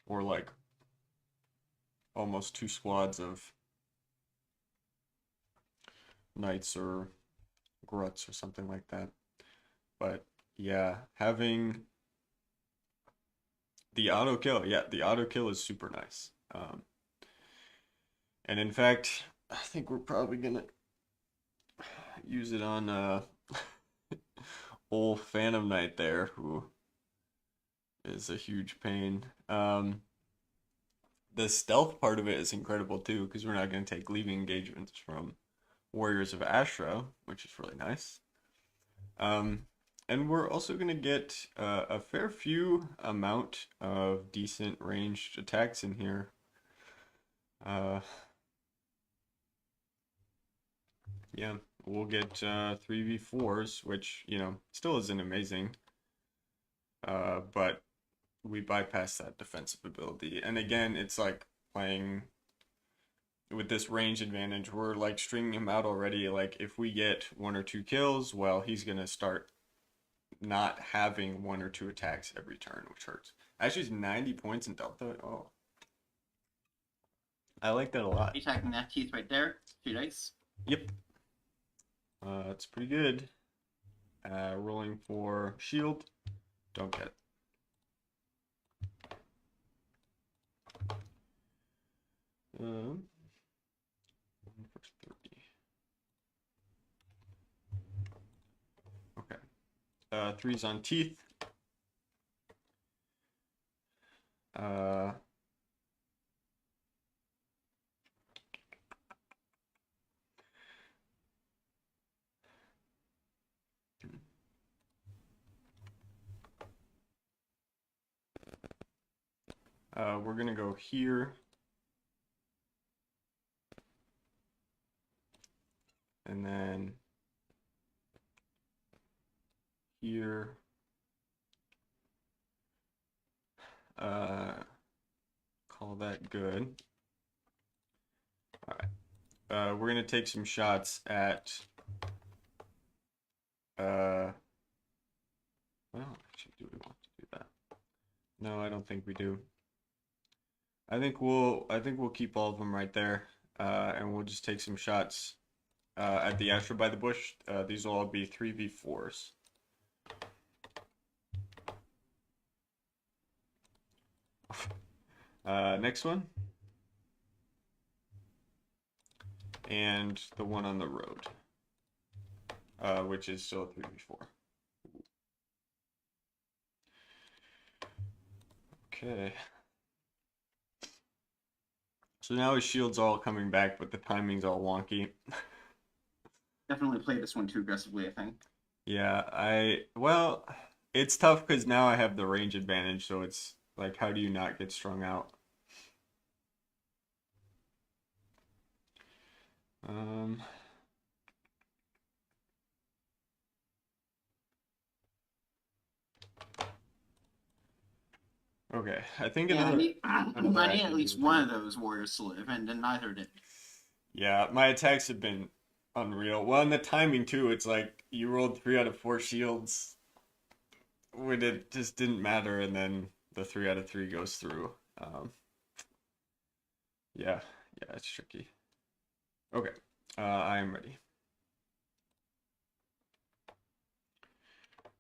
Or like almost 2 squads of knights or gruts or something like that. But yeah, having the auto kill, yeah, the auto kill is super nice. And in fact, I think we're probably gonna use it on old Phantom Knight there, who is a huge pain. The stealth part of it is incredible too, because we're not going to take leaving engagements from Warriors of Astra, which is really nice. And we're also going to get a fair few amount of decent ranged attacks in here. Yeah, we'll get 3v4s, which, you know, still isn't amazing. But we bypass that defensive ability. And again, it's like playing with this range advantage. We're like stringing him out already. Like if we get 1 or 2 kills, well, he's gonna start not having 1 or 2 attacks every turn, which hurts. Actually, it's 90 points in Delta. Oh, I like that a lot. Attacking that teeth right there. 2 dice. Yep. It's pretty good. Rolling for shield. Don't get. Um, 1 for 30. Okay. 3's on teeth. We're gonna go here. And then here. Call that good. All right. We're gonna take some shots at. Well, actually, do we want to do that? No, I don't think we do. I think we'll keep all of them right there, and we'll just take some shots at the Astra by the bush. These will all be 3v4s. Next one. And the one on the road, which is still a 3v4. Okay. So now his shield's all coming back, but the timing's all wonky. Definitely play this one too aggressively, I think. Yeah, well, it's tough because now I have the range advantage, so it's like, how do you not get strung out? Um, Okay, I think Yeah, another I need at Ashy least Doodle one here. of those warriors to live, and then neither did. Yeah, my attacks have been unreal. Well, and the timing too. It's like you rolled 3 out of 4 shields when it just didn't matter, and then the 3 out of 3 goes through. Yeah, yeah, it's tricky. Okay, I am ready.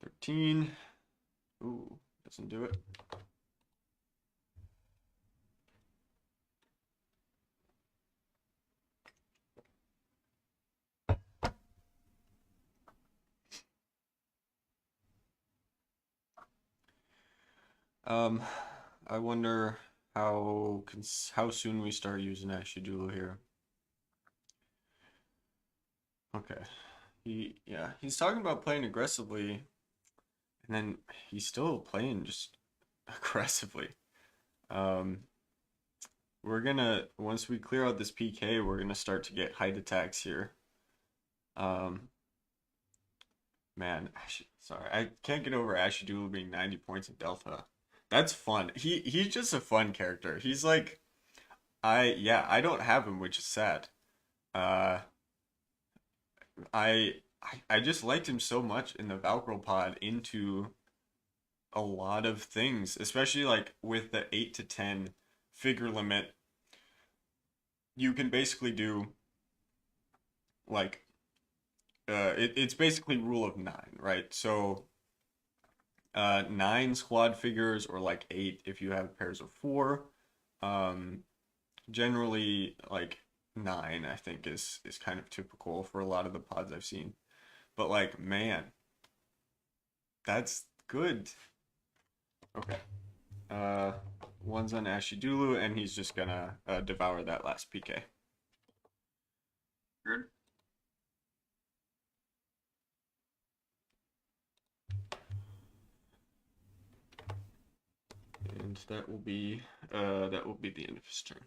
13. Ooh, doesn't do it. Um, I wonder how soon we start using Ashidulu here. Okay, he's talking about playing aggressively, and then he's still playing just aggressively. Um, we're gonna once we clear out this PK, we're gonna start to get height attacks here. Um, man, sorry, I can't get over Ashidulu being 90 points in Delta. That's fun. He's just a fun character. He's like I don't have him, which is sad. Uh, I just liked him so much in the Valkyrie pod into a lot of things, especially like with the 8 to 10 figure limit. You can basically do like it's basically rule of nine, right? So 9 squad figures or like 8 if you have pairs of 4. Um, generally like 9 I think is kind of typical for a lot of the pods I've seen. But like man, that's good. Okay. Uh, one's on Ashidulu, and he's just gonna devour that last PK. Good. And that will be the end of his turn.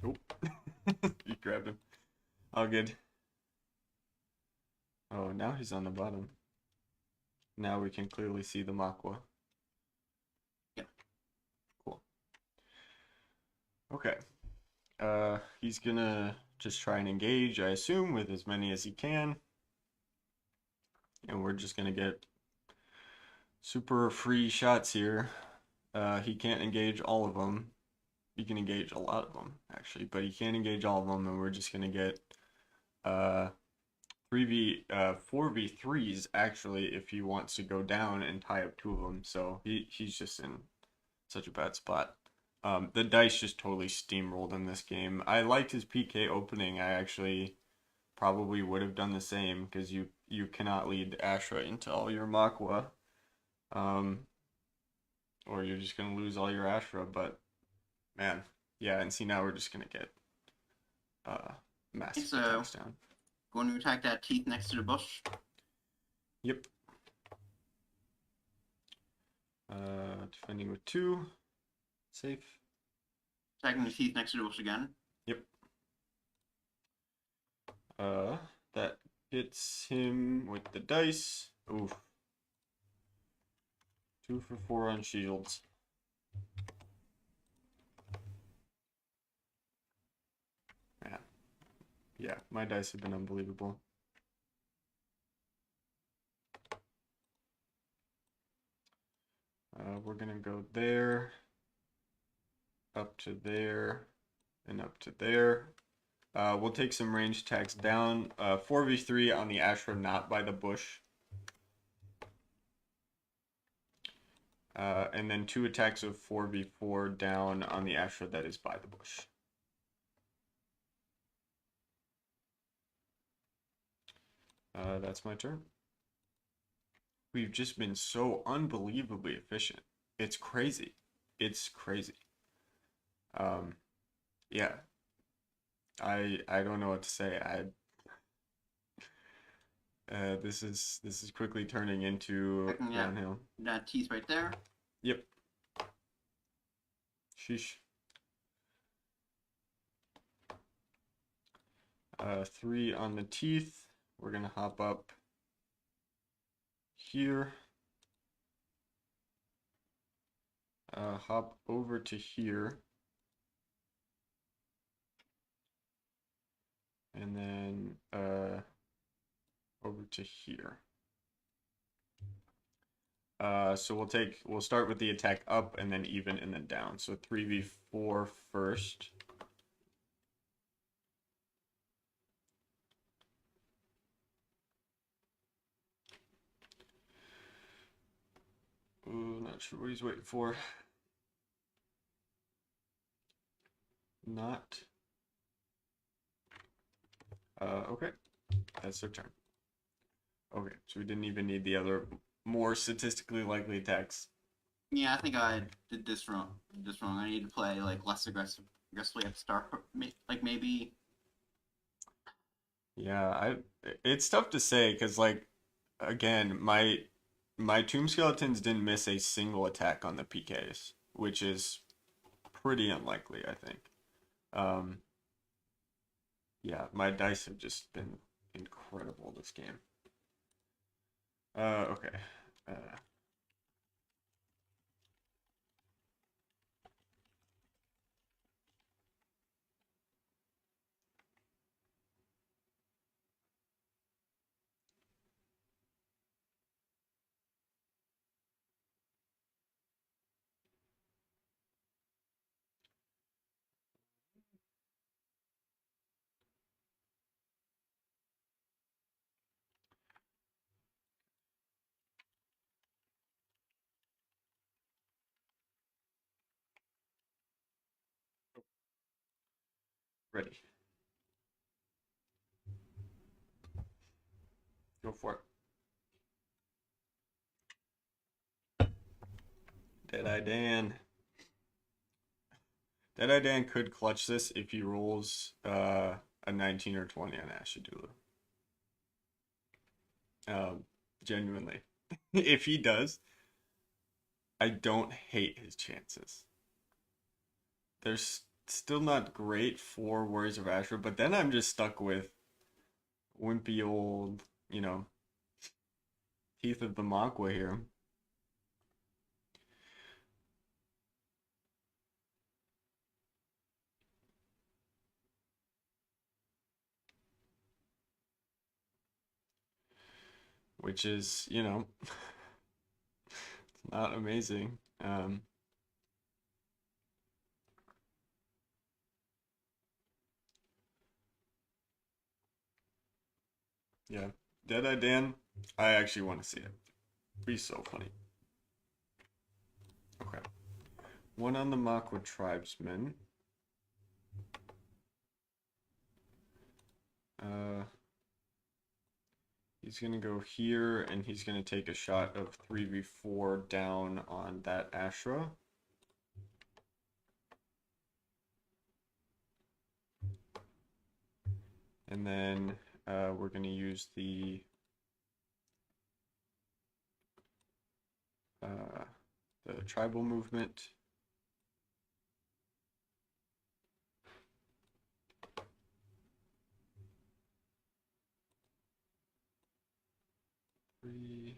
Oh, you grabbed him. All good. Oh, now he's on the bottom. Now we can clearly see the Makwa. Yeah. Cool. Okay. He's gonna just try and engage, I assume, with as many as he can. And we're just gonna get super free shots here. He can't engage all of them. He can engage a lot of them, actually, but he can't engage all of them, and we're just gonna get uh 4v3s actually if he wants to go down and tie up 2 of them. So he's just in such a bad spot. The dice just totally steamrolled in this game. I liked his PK opening. I actually probably would have done the same because you cannot lead Ashra into all your Makwa. Um, or you're just gonna lose all your Ashra, but man, yeah, and see now we're just gonna get uh massive So, attacks down. going to attack that teeth next to the bush. Yep. Defending with 2. Safe. Attacking the teeth next to the bush again. Yep. That hits him with the dice. Oof. 2 for 4 on shields. Man. Yeah, my dice have been unbelievable. We're gonna go there, up to there, and up to there. We'll take some range attacks down. 4v3 on the Ashra not by the bush. And then 2 attacks of 4v4 down on the Ashra that is by the bush. That's my turn. We've just been so unbelievably efficient. It's crazy. It's crazy. Yeah. I don't know what to say. This is quickly turning into Attacking downhill. that teeth right there. Yep. Sheesh. 3 on the teeth. We're gonna hop up here. Hop over to here. And then over to here. So we'll start with the attack up and then even and then down. So 3v4 first. Ooh, not sure what he's waiting for. Not. Okay. That's their turn. Okay, so we didn't even need the other more statistically likely attacks. Yeah, I think I did this wrong. I need to play like less aggressively at the start. Like maybe. Yeah, it's tough to say because like again, my tomb skeletons didn't miss a single attack on the PKs, which is pretty unlikely, I think. Um, yeah, my dice have just been incredible this game. Okay. Uh, ready. Go for it. Deadeye Dan. Deadeye Dan could clutch this if he rolls a 19 or 20 on Ashadulu. Genuinely. If he does, I don't hate his chances. They're still not great for Warriors of Ashra, but then I'm just stuck with wimpy old, Teeth of the Makwa here. Which is, it's not amazing. Yeah, Deadeye Dan, I actually want to see it. Be so funny. Okay, one on the Makwa tribesman. Uh, he's gonna go here, and he's gonna take a shot of 3v4 down on that Ashra. And then we're gonna use the tribal movement. Three,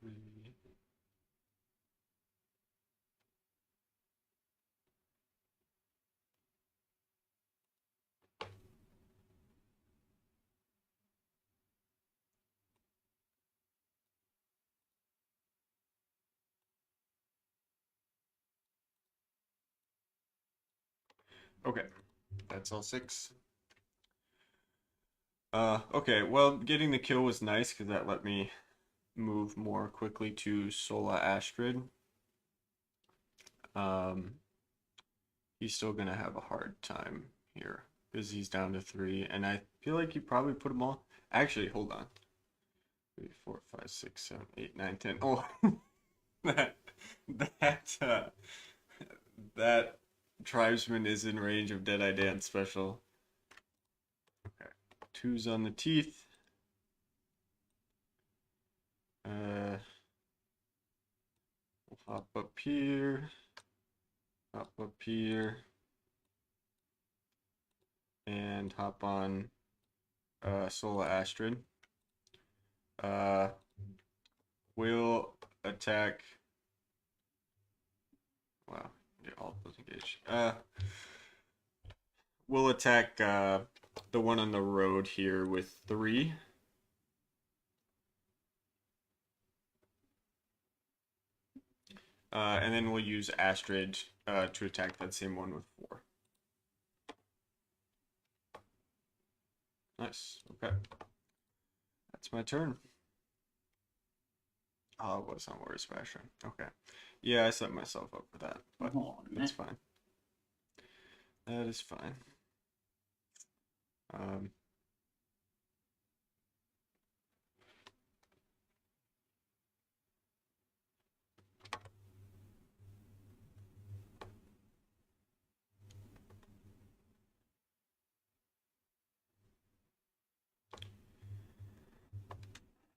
three. Okay, that's all 6. Okay, well, getting the kill was nice because that let me move more quickly to Sola Astrid. Um, he's still gonna have a hard time here because he's down to 3, and I feel like he probably put them all. Actually, hold on. 3, 4, 5, 6, 7, 8, 9, 10. Oh, that that that tribesman is in range of Deadeye Dance special. Okay, 2's on the teeth. We'll hop up here. hop up here and hop on Sola Astrid. Uh, will attack. Wow, get all those engaged. We'll attack the one on the road here with 3. And then we'll use Astrid to attack that same one with 4. Nice. Okay. That's my turn. Oh, it was on Warrior Smasher. Okay. Yeah, I set myself up for that, but Hold on a that's minute. fine. That is fine. Um,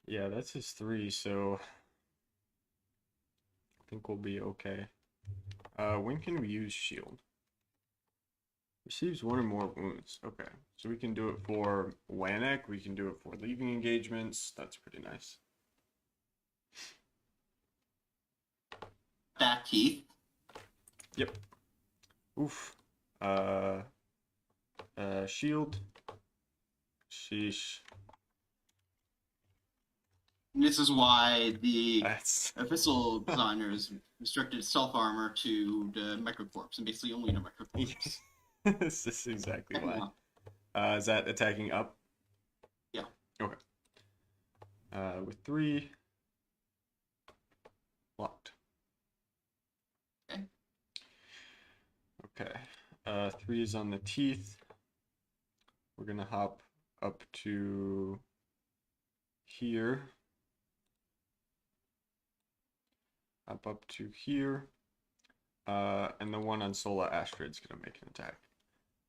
yeah, that's his 3, so I think we'll be okay. When can we use shield? Receives 1 or more wounds. Okay, so we can do it for Wanek. We can do it for leaving engagements. That's pretty nice. Back teeth. Yep. Oof. Shield. Sheesh. This is why the That's official designers restricted self armor to the Microcorps and basically only the Microcorps. this is exactly why. Is that attacking up? Yeah. Okay. With 3. Blocked. Okay. Okay. 3 is on the teeth. We're gonna hop up to here. Up to here. And the one on Sola Astrid's gonna make an attack.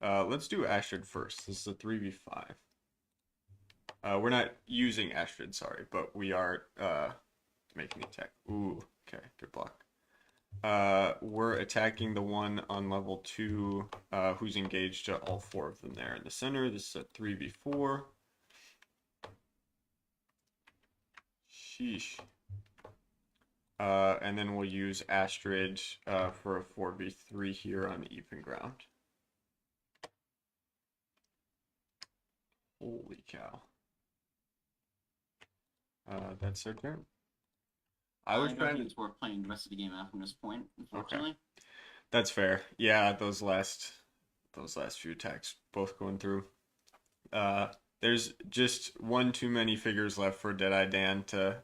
Let's do Astrid first. This is a 3v5. We're not using Astrid, sorry, but we are making the attack. Ooh, okay, good block. We're attacking the one on level 2 who's engaged to all 4 of them there in the center. This is a 3v4. Sheesh. And then we'll use Astrid for a 4v3 here on even ground. Holy cow. That's their turn. I was don't trying think to. it's worth playing the rest of the game after this point, unfortunately. Okay. That's fair. Yeah, those last few attacks both going through. There's just one too many figures left for Deadeye Dan to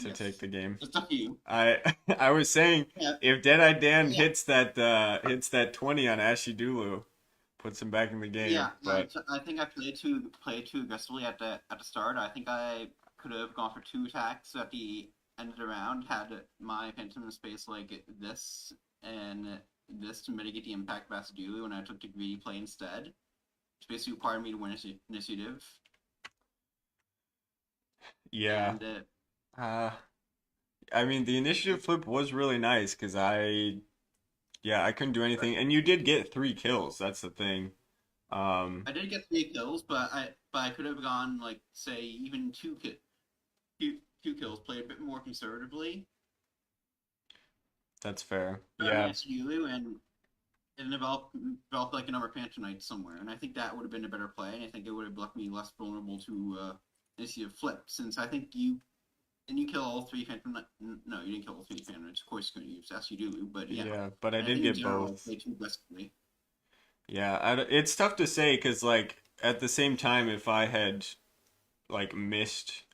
Yes. take the game. It's up to you. I was saying Yeah. if Deadeye Dan Yeah. hits that 20 on Ashy Dulu, puts him back in the game. Yeah, But I think I played too aggressively at the start. I think I could have gone for 2 attacks at the end of the round, had my Phantom in space like this and this to mitigate the impact of Asadulu, and I took the greedy play instead, which basically required me to win initiative. yeah, And I mean the initiative flip was really nice because I couldn't do anything, and you did get 3 kills. That's the thing. I did get 3 kills, but I could have gone like say even 2 kills, played a bit more conservatively. That's fair. Yeah. Yeah, And develop like a number of Pantonites somewhere, and I think that would have been a better play, and I think it would have left me less vulnerable to initiative flip, since I think you kill all 3 Phantom. No, you didn't kill all 3 Phantomites. Of course, you couldn't use as you do, but yeah. yeah, but I did think in get general, both. I played too aggressively. Yeah, it's tough to say because like at the same time, if I had like missed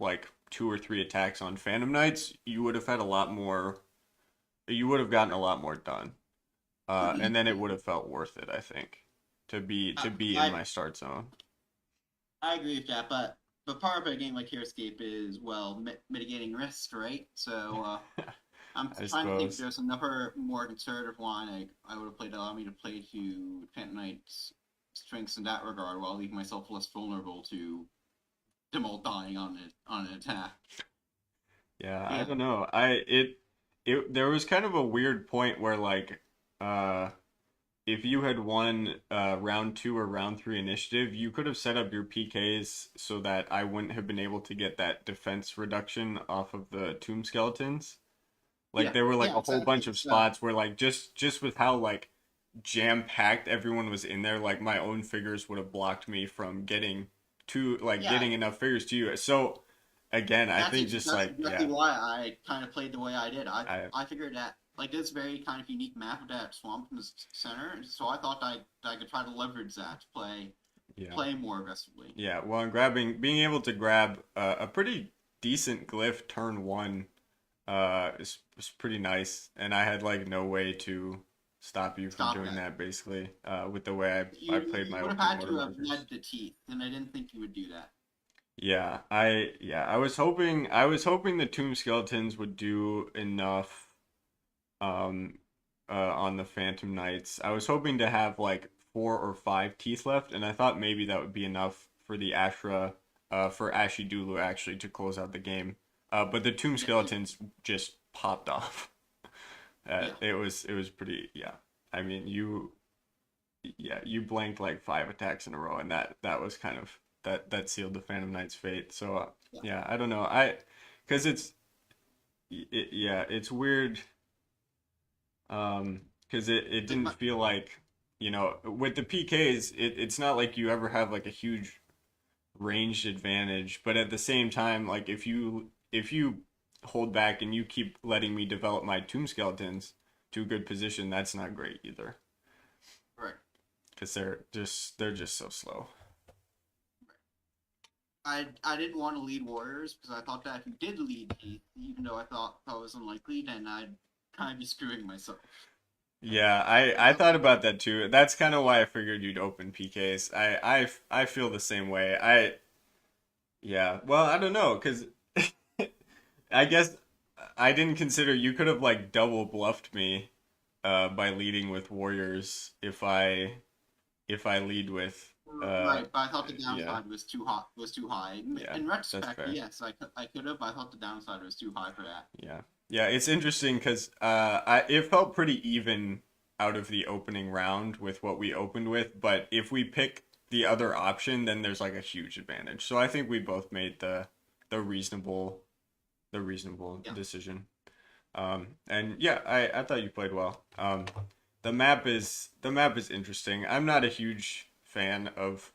like 2 or 3 attacks on Phantom Knights, you would have had a lot more. You would have gotten a lot more done, and then it would have felt worth it. I think to be in my start zone. I agree with that, but part of a game like Escape is mitigating risk, right? So I'm I trying to think if suppose. there's another more conservative one I would have played to allow me to play to Phantom Knight's strengths in that regard, while leaving myself less vulnerable to them all dying on an attack. Yeah, I Yeah. don't know. there was kind of a weird point where like uh if you had won round two or round three initiative, you could have set up your PKs so that I wouldn't have been able to get that defense reduction off of the tomb skeletons. Like Yeah, there were like yeah, a whole bunch exactly. of So spots where like just with how like jam packed everyone was in there, like my own figures would have blocked me from yeah, getting enough figures to you. So again, I think just that's like exactly yeah, why I kind of played the way I did. I I figured that like this very kind of unique map of that swamp in the center, and so I thought I could try to leverage that to yeah. play more aggressively. Yeah, well, and being able to grab a pretty decent glyph turn one is pretty nice, and I had like no way to stop you from Stop doing that. that basically with the way I played my You would have opening had order to have markers. led the teeth, and I didn't think you would do that. I was hoping the tomb skeletons would do enough um on the Phantom Knights. I was hoping to have like four or five teeth left, and I thought maybe that would be enough for the Ashra for Ashy Dulu actually to close out the game. But the tomb Yeah, skeletons just popped off. yeah, It was pretty yeah. I mean you blanked like five attacks in a row, and that was kind of that sealed the Phantom Knight's fate. So yeah. yeah, I don't know. Because it's weird. Because it Like didn't my, feel like, with the PKs, it's not like you ever have like a huge ranged advantage, but at the same time, like if you hold back and you keep letting me develop my tomb skeletons to a good position, that's not great either. right. Because they're just so slow. I didn't want to lead warriors because I thought that if you did lead teeth, even though I thought that was unlikely, then I'd kind of be screwing myself. Yeah, I I thought thought that about that too. That's kind of why I figured you'd open PKs. I feel the same way. Yeah. Well, I don't know, because I guess I didn't consider you could have like double bluffed me by leading with warriors if I lead with right, but I thought the yeah, downside was too hot was too high. yeah, In that's retrospect, fair. yes, I could have. But I thought the downside was too high for that. Yeah. Yeah, it's interesting because it felt pretty even out of the opening round with what we opened with, but if we pick the other option, then there's like a huge advantage. So I think we both made the reasonable the reasonable Yeah, decision. And yeah, I thought you played well. The map is interesting. I'm not a huge fan of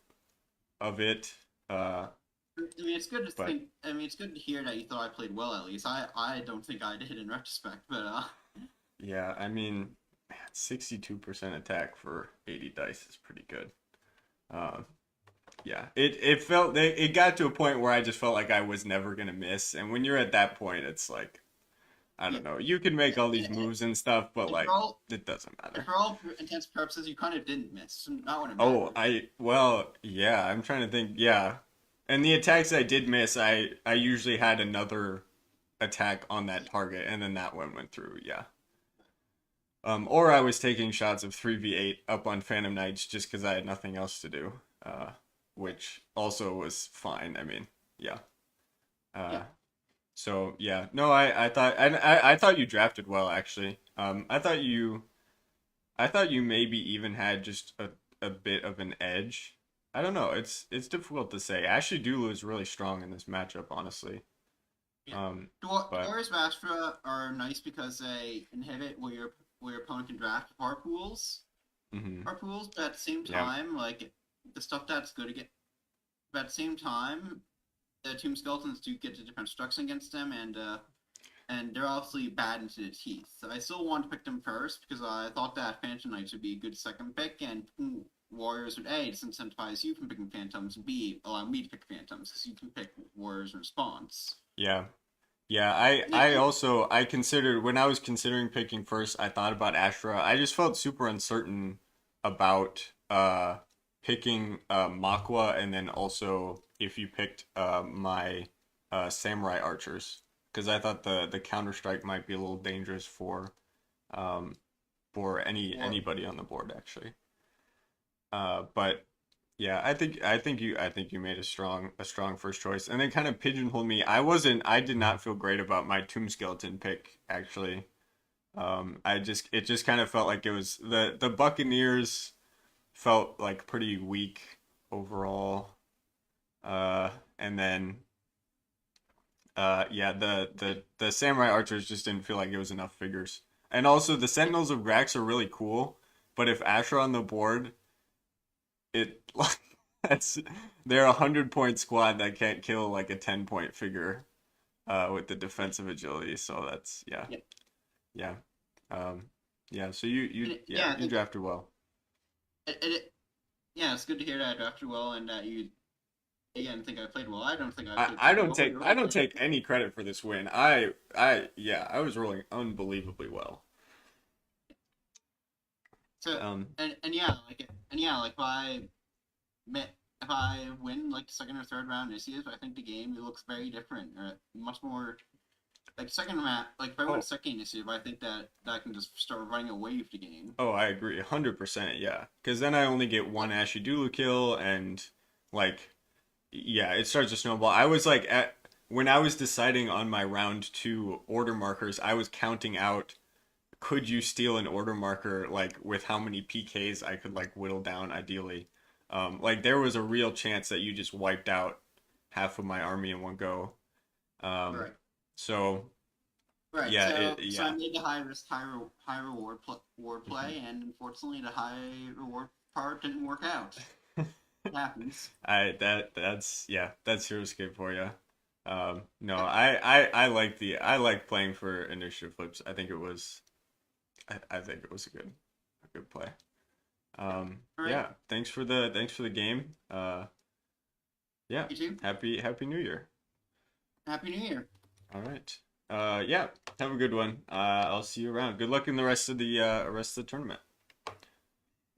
it, I mean it's good to but think. I mean it's good to hear that you thought I played well. At least I don't think I did in retrospect, but yeah, I mean, man, 62% attack for 80 dice is pretty good. Um, yeah, it got to a point where I just felt like I was never gonna miss, and when you're at that point, it's like I yeah. don't know. You can make all these moves and stuff, but And like it doesn't matter. for all intents and purposes, you kind of didn't miss. Not when it Oh, mattered. yeah, I'm trying to think. Yeah. And the attacks I did miss, I usually had another attack on that target and then that one went through. Yeah. Or I was taking shots of 3v8 up on Phantom Knights just because I had nothing else to do. Which also was fine. I mean, yeah. Yeah. Uh, so yeah. No, I thought you drafted well actually. I thought you maybe even had just a bit of an edge. I don't know. It's difficult to say. Ashley Dulu is really strong in this matchup, honestly. Yeah. Um, but Dwarves Vastra are nice because they inhibit where your opponent can draft mhm, our pools, but at the same yeah, time, like the stuff that's good again. But at the same time, the Tomb Skeletons do get the different structs against them, and they're obviously bad into the teeth. So I still want to pick them first because I thought that Phantom Knights would be a good second pick, and Warriors would A disincentivize you from picking Phantoms, and B allow me to pick Phantoms because you can pick Warriors in response. yeah, yeah. Yeah, I also I considered when I was considering picking first, I thought about Ashra. I just felt super uncertain about picking Makwa and then also if you picked my samurai archers because I thought the counter strike might be a little dangerous um or anybody on the board actually. But yeah, I think you made a strong first choice, and then kind of pigeonholed me. I did not feel great about my Tomb Skeleton pick actually. It just kind of felt like it was the Buccaneers felt like pretty weak overall. And then yeah, the Samurai Archers just didn't feel like it was enough figures. And also the Sentinels of Grax are really cool, but if Asher on the board, it like that's they're 100 point squad that can't kill like a 10 point figure with the Yeah, defensive agility. So that's yeah. yeah, Yeah. Um yeah, so you yeah, yeah. I you think drafted well. yeah, it's good to hear that I drafted well and that you again think I played well. I don't think I I, played I too don't well. take You're I right. don't take any credit for this win. Yeah, I was rolling unbelievably well. So Um and yeah, like if I win like the second or third round initiative, I think the game it looks very different or much more like second round. Like if I win oh second initiative, I think that I can just start running away with the game. oh I agree 100%, yeah. Cuz then I only get one Like Ashidulu kill and like yeah, it starts to snowball. I was like at when I was deciding on my round 2 order markers, I was counting out could you steal an order marker like with how many PKs I could like whittle down ideally. Like there was a real chance that you just wiped out half of my army in one go. Um, right, so right. yeah, it So I yeah. made the high risk, high reward ward Mhm. play, and unfortunately the high reward part didn't work out. It happens. That's yeah, that's Hero Escape for you. No, Yep. I like I like playing for initiative flips. I think it was I think it was a good play. Yep. All right. Yeah, thanks for the game. Yeah, You too. happy New Year. Happy New Year. All right. Yeah, have a good one. I'll see you around. Good luck in the rest of the tournament.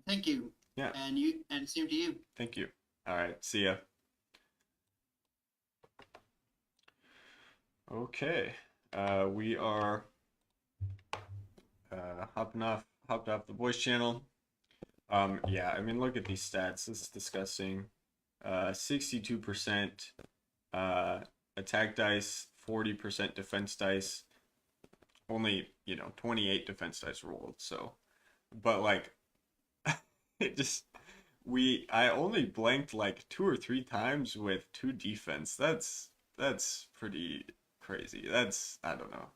Thank you. Yeah, And same to you. thank you. All right, see ya. Okay. We are hopped off the voice channel. Yeah, I mean, look at these stats. This is disgusting. 62% uh attack dice, 40% defense dice, only, 28 defense dice rolled. So, but like it just I only blanked like 2 or 3 times with 2 defense. That's pretty crazy. That's I don't know.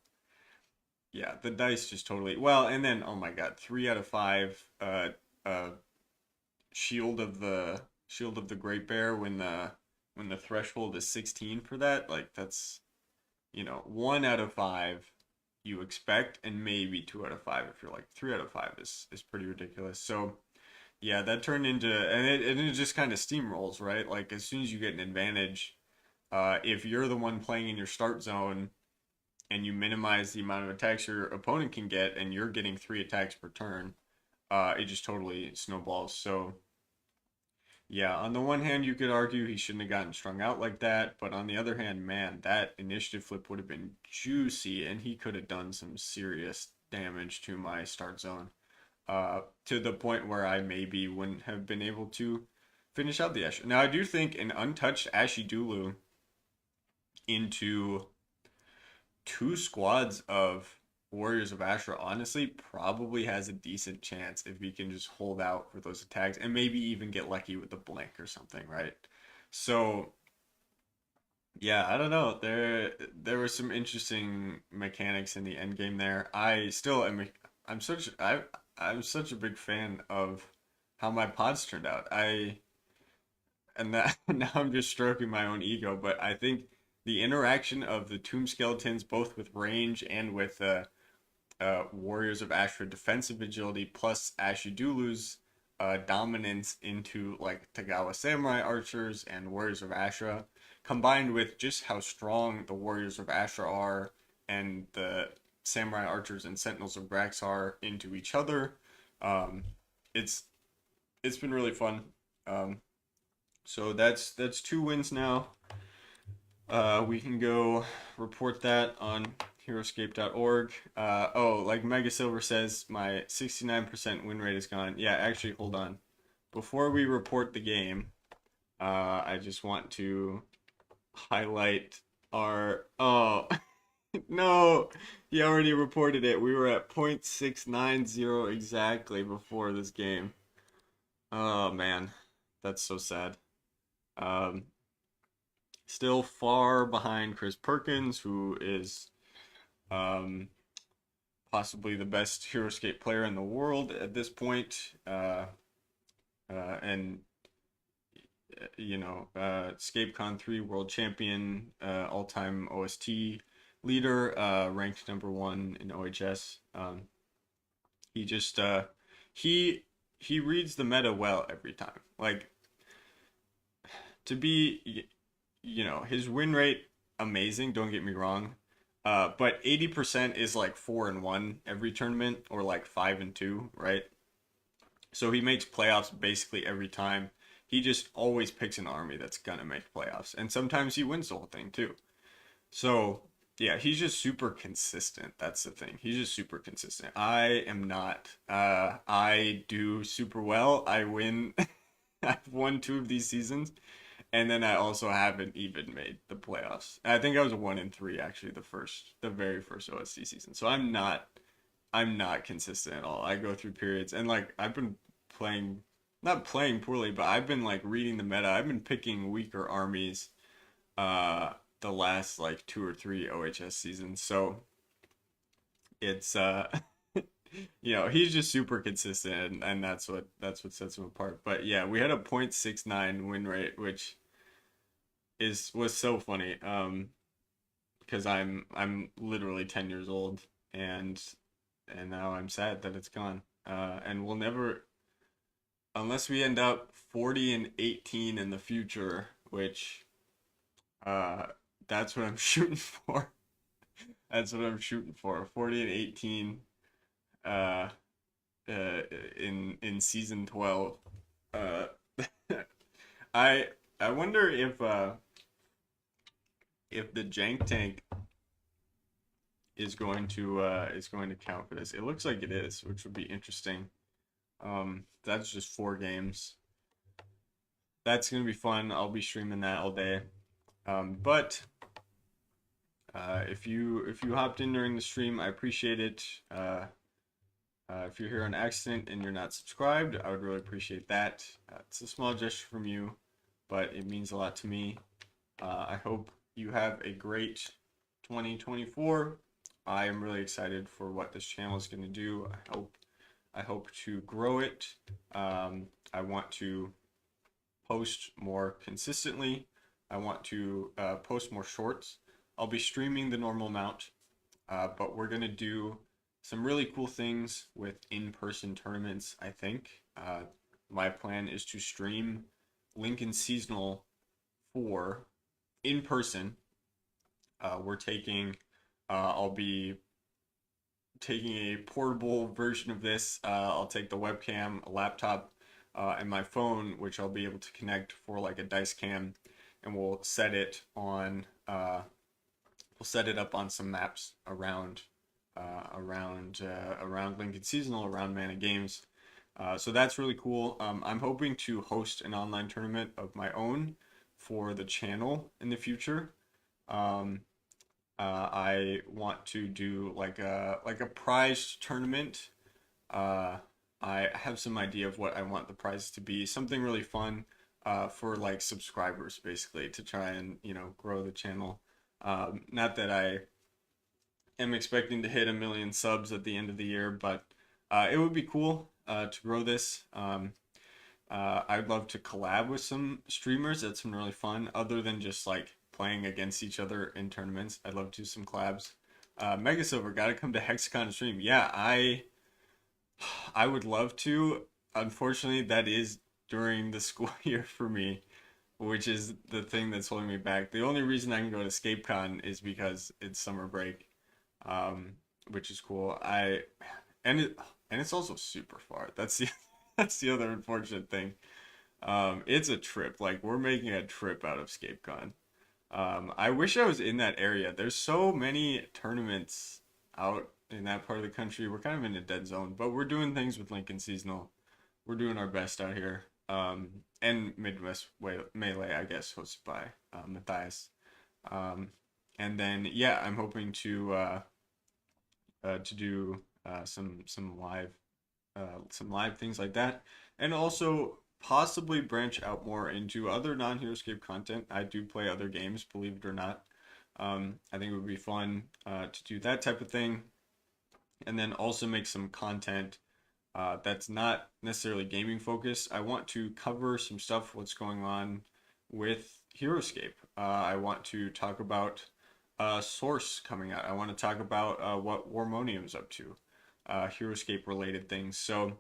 Yeah, the dice just totally well, and then oh my God, 3 out of 5 uh shield of the Great Bear when the threshold is 16 for that, like that's 1 out of 5 you expect, and maybe 2 out of 5 if you're like 3 out of 5 is pretty ridiculous. So yeah, that turned into and it just kind of steamrolls, right? Like as soon as you get an advantage, if you're the one playing in your start zone and you minimize the amount of attacks your opponent can get, and you're getting 3 attacks per turn, it just totally snowballs. So yeah, on the one hand, you could argue he shouldn't have gotten strung out like that, but on the other hand, man, that initiative flip would have been juicy, and he could have done some serious damage to my start zone, to the point where I maybe wouldn't have been able to finish out the Ash. Now, I do think an untouched Ashidulu into 2 squads of Warriors of Ashra honestly probably has a decent chance if he can just hold out for those attacks and maybe even get lucky with the blink or something, right? So yeah, I don't know. There were some interesting mechanics in the end game there. I still am I'm such a big fan of how my pods turned out. I and that now I'm just stroking my own ego, but I think the interaction of the tomb skeletons, both with range and with Warriors of Ashra defensive agility, plus Ashidulu's dominance into like Tagawa Samurai archers and Warriors of Ashra, combined with just how strong the Warriors of Ashra are and the Samurai archers and Sentinels of Brax are into each other. Um, it's it's been really fun. Um, so that's 2 wins now. We can go report that on heroescape.org. Oh, like Mega Silver says, my 69% win rate is gone. Yeah, actually, hold on. Before we report the game, I just want to highlight our. Oh, No, he already reported it. We were at 0.690 exactly before this game. Oh man, that's so sad. Um, Still far behind Chris Perkins, who is um, possibly the best hero skate player in the world at this point. And ScapeCon 3 world champion, all-time OST leader, ranked number one in OHS. He just he he reads the meta well every time. Like to be, his win rate amazing. Don't get me wrong, but 80% is like 4-1 every tournament, or like 5-2, right? So he makes playoffs basically every time. He just always picks an army that's gonna make playoffs, and sometimes he wins the whole thing too. So yeah, he's just super consistent. That's the thing. He's just super consistent. I am not. I do super well. I win. I've won two of these seasons, and then I also haven't even made the playoffs. I think I was 1-3 actually the very first OSC season. So I'm not consistent at all. I go through periods, and like I've been playing, not playing poorly, but I've been like reading the meta. I've been picking weaker armies uh the last like two or three OHS seasons. So it's he's just super consistent, and that's what sets him apart. But yeah, we had a 0.69 win rate, which is was so funny. Because I'm literally 10 years old, and now I'm sad that it's gone. And we'll never, unless we end up 40-18 in the future, which uh that's what I'm shooting for. That's what I'm shooting for. 40-18 uh uh in season 12. Uh I I wonder if the jank tank is going to count for this. It looks like it is, which would be interesting. That's just 4 games. That's gonna be fun. I'll be streaming that all day. But if you hopped in during the stream, I appreciate it. If you're here on accident and you're not subscribed, I would really appreciate that. It's a small gesture from you, but it means a lot to me. I hope you have a great 2024. I am really excited for what this channel is going to do. I hope to grow it. I want to post more consistently. I want to post more shorts. I'll be streaming the normal amount, but we're going to do some really cool things with in-person tournaments, I think. My plan is to stream Lincoln Seasonal 4 in person. I'll be taking a portable version of this. I'll take the webcam, a laptop, and my phone, which I'll be able to connect for like a dice cam, and we'll set it up on some maps around Lincoln Seasonal, around Mana Games. So that's really cool. I'm hoping to host an online tournament of my own for the channel in the future. Um, I want to do like a prize tournament. I have some idea of what I want the prize to be. Something really fun for like subscribers, basically, to try and grow the channel. Not that I am expecting to hit 1 million subs at the end of the year, but it would be cool to grow this. I'd love to collab with some streamers. That's been really fun. Other than just like playing against each other in tournaments, I'd love to do some collabs. Mega Silver, gotta come to Hexacon and stream. Yeah, I would love to. Unfortunately, that is during the school year for me, which is the thing that's holding me back. The only reason I can go to ScapeCon is because it's summer break, um, which is cool. And it and it's also super far. That's the that's the other unfortunate thing. It's a trip. Like we're making a trip out of ScapeCon. I wish I was in that area. There's so many tournaments out in that part of the country. We're kind of in a dead zone, but we're doing things with Lincoln Seasonal. We're doing our best out here. And Midwest Melee, I guess, hosted by Matthias. Um, And then yeah, I'm hoping to do some live things like that, and also possibly branch out more into other non-Heroescape content. I do play other games, believe it or not. I think it would be fun to do that type of thing, and then also make some content that's not necessarily gaming focused. I want to cover some stuff, what's going on with Heroescape. I want to talk about Source coming out. I want to talk about what Warmonium's up to, Heroescape related things. So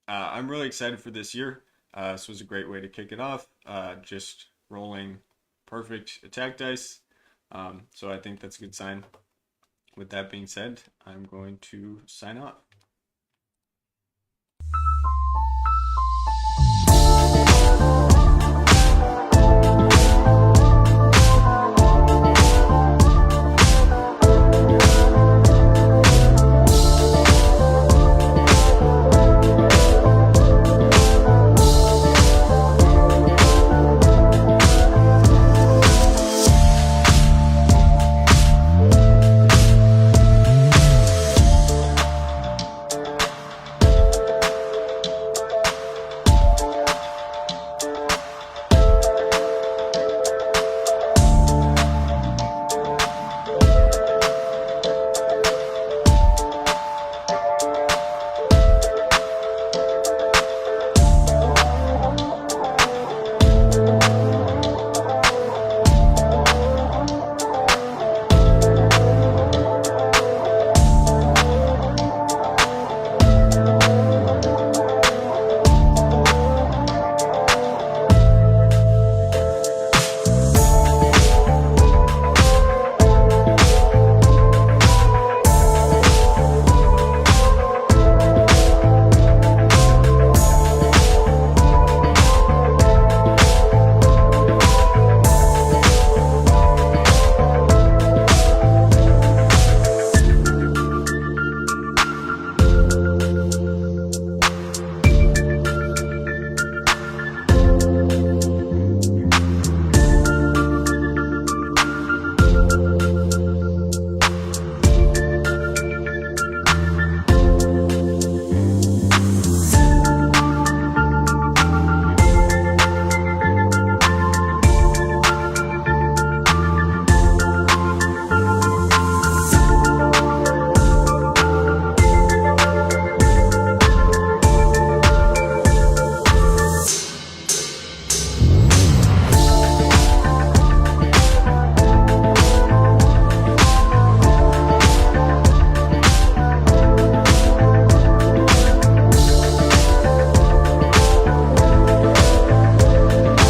I'm really excited for this year. This was a great way to kick it off. Just rolling perfect attack dice. So I think that's a good sign. With that being said, I'm going to sign off.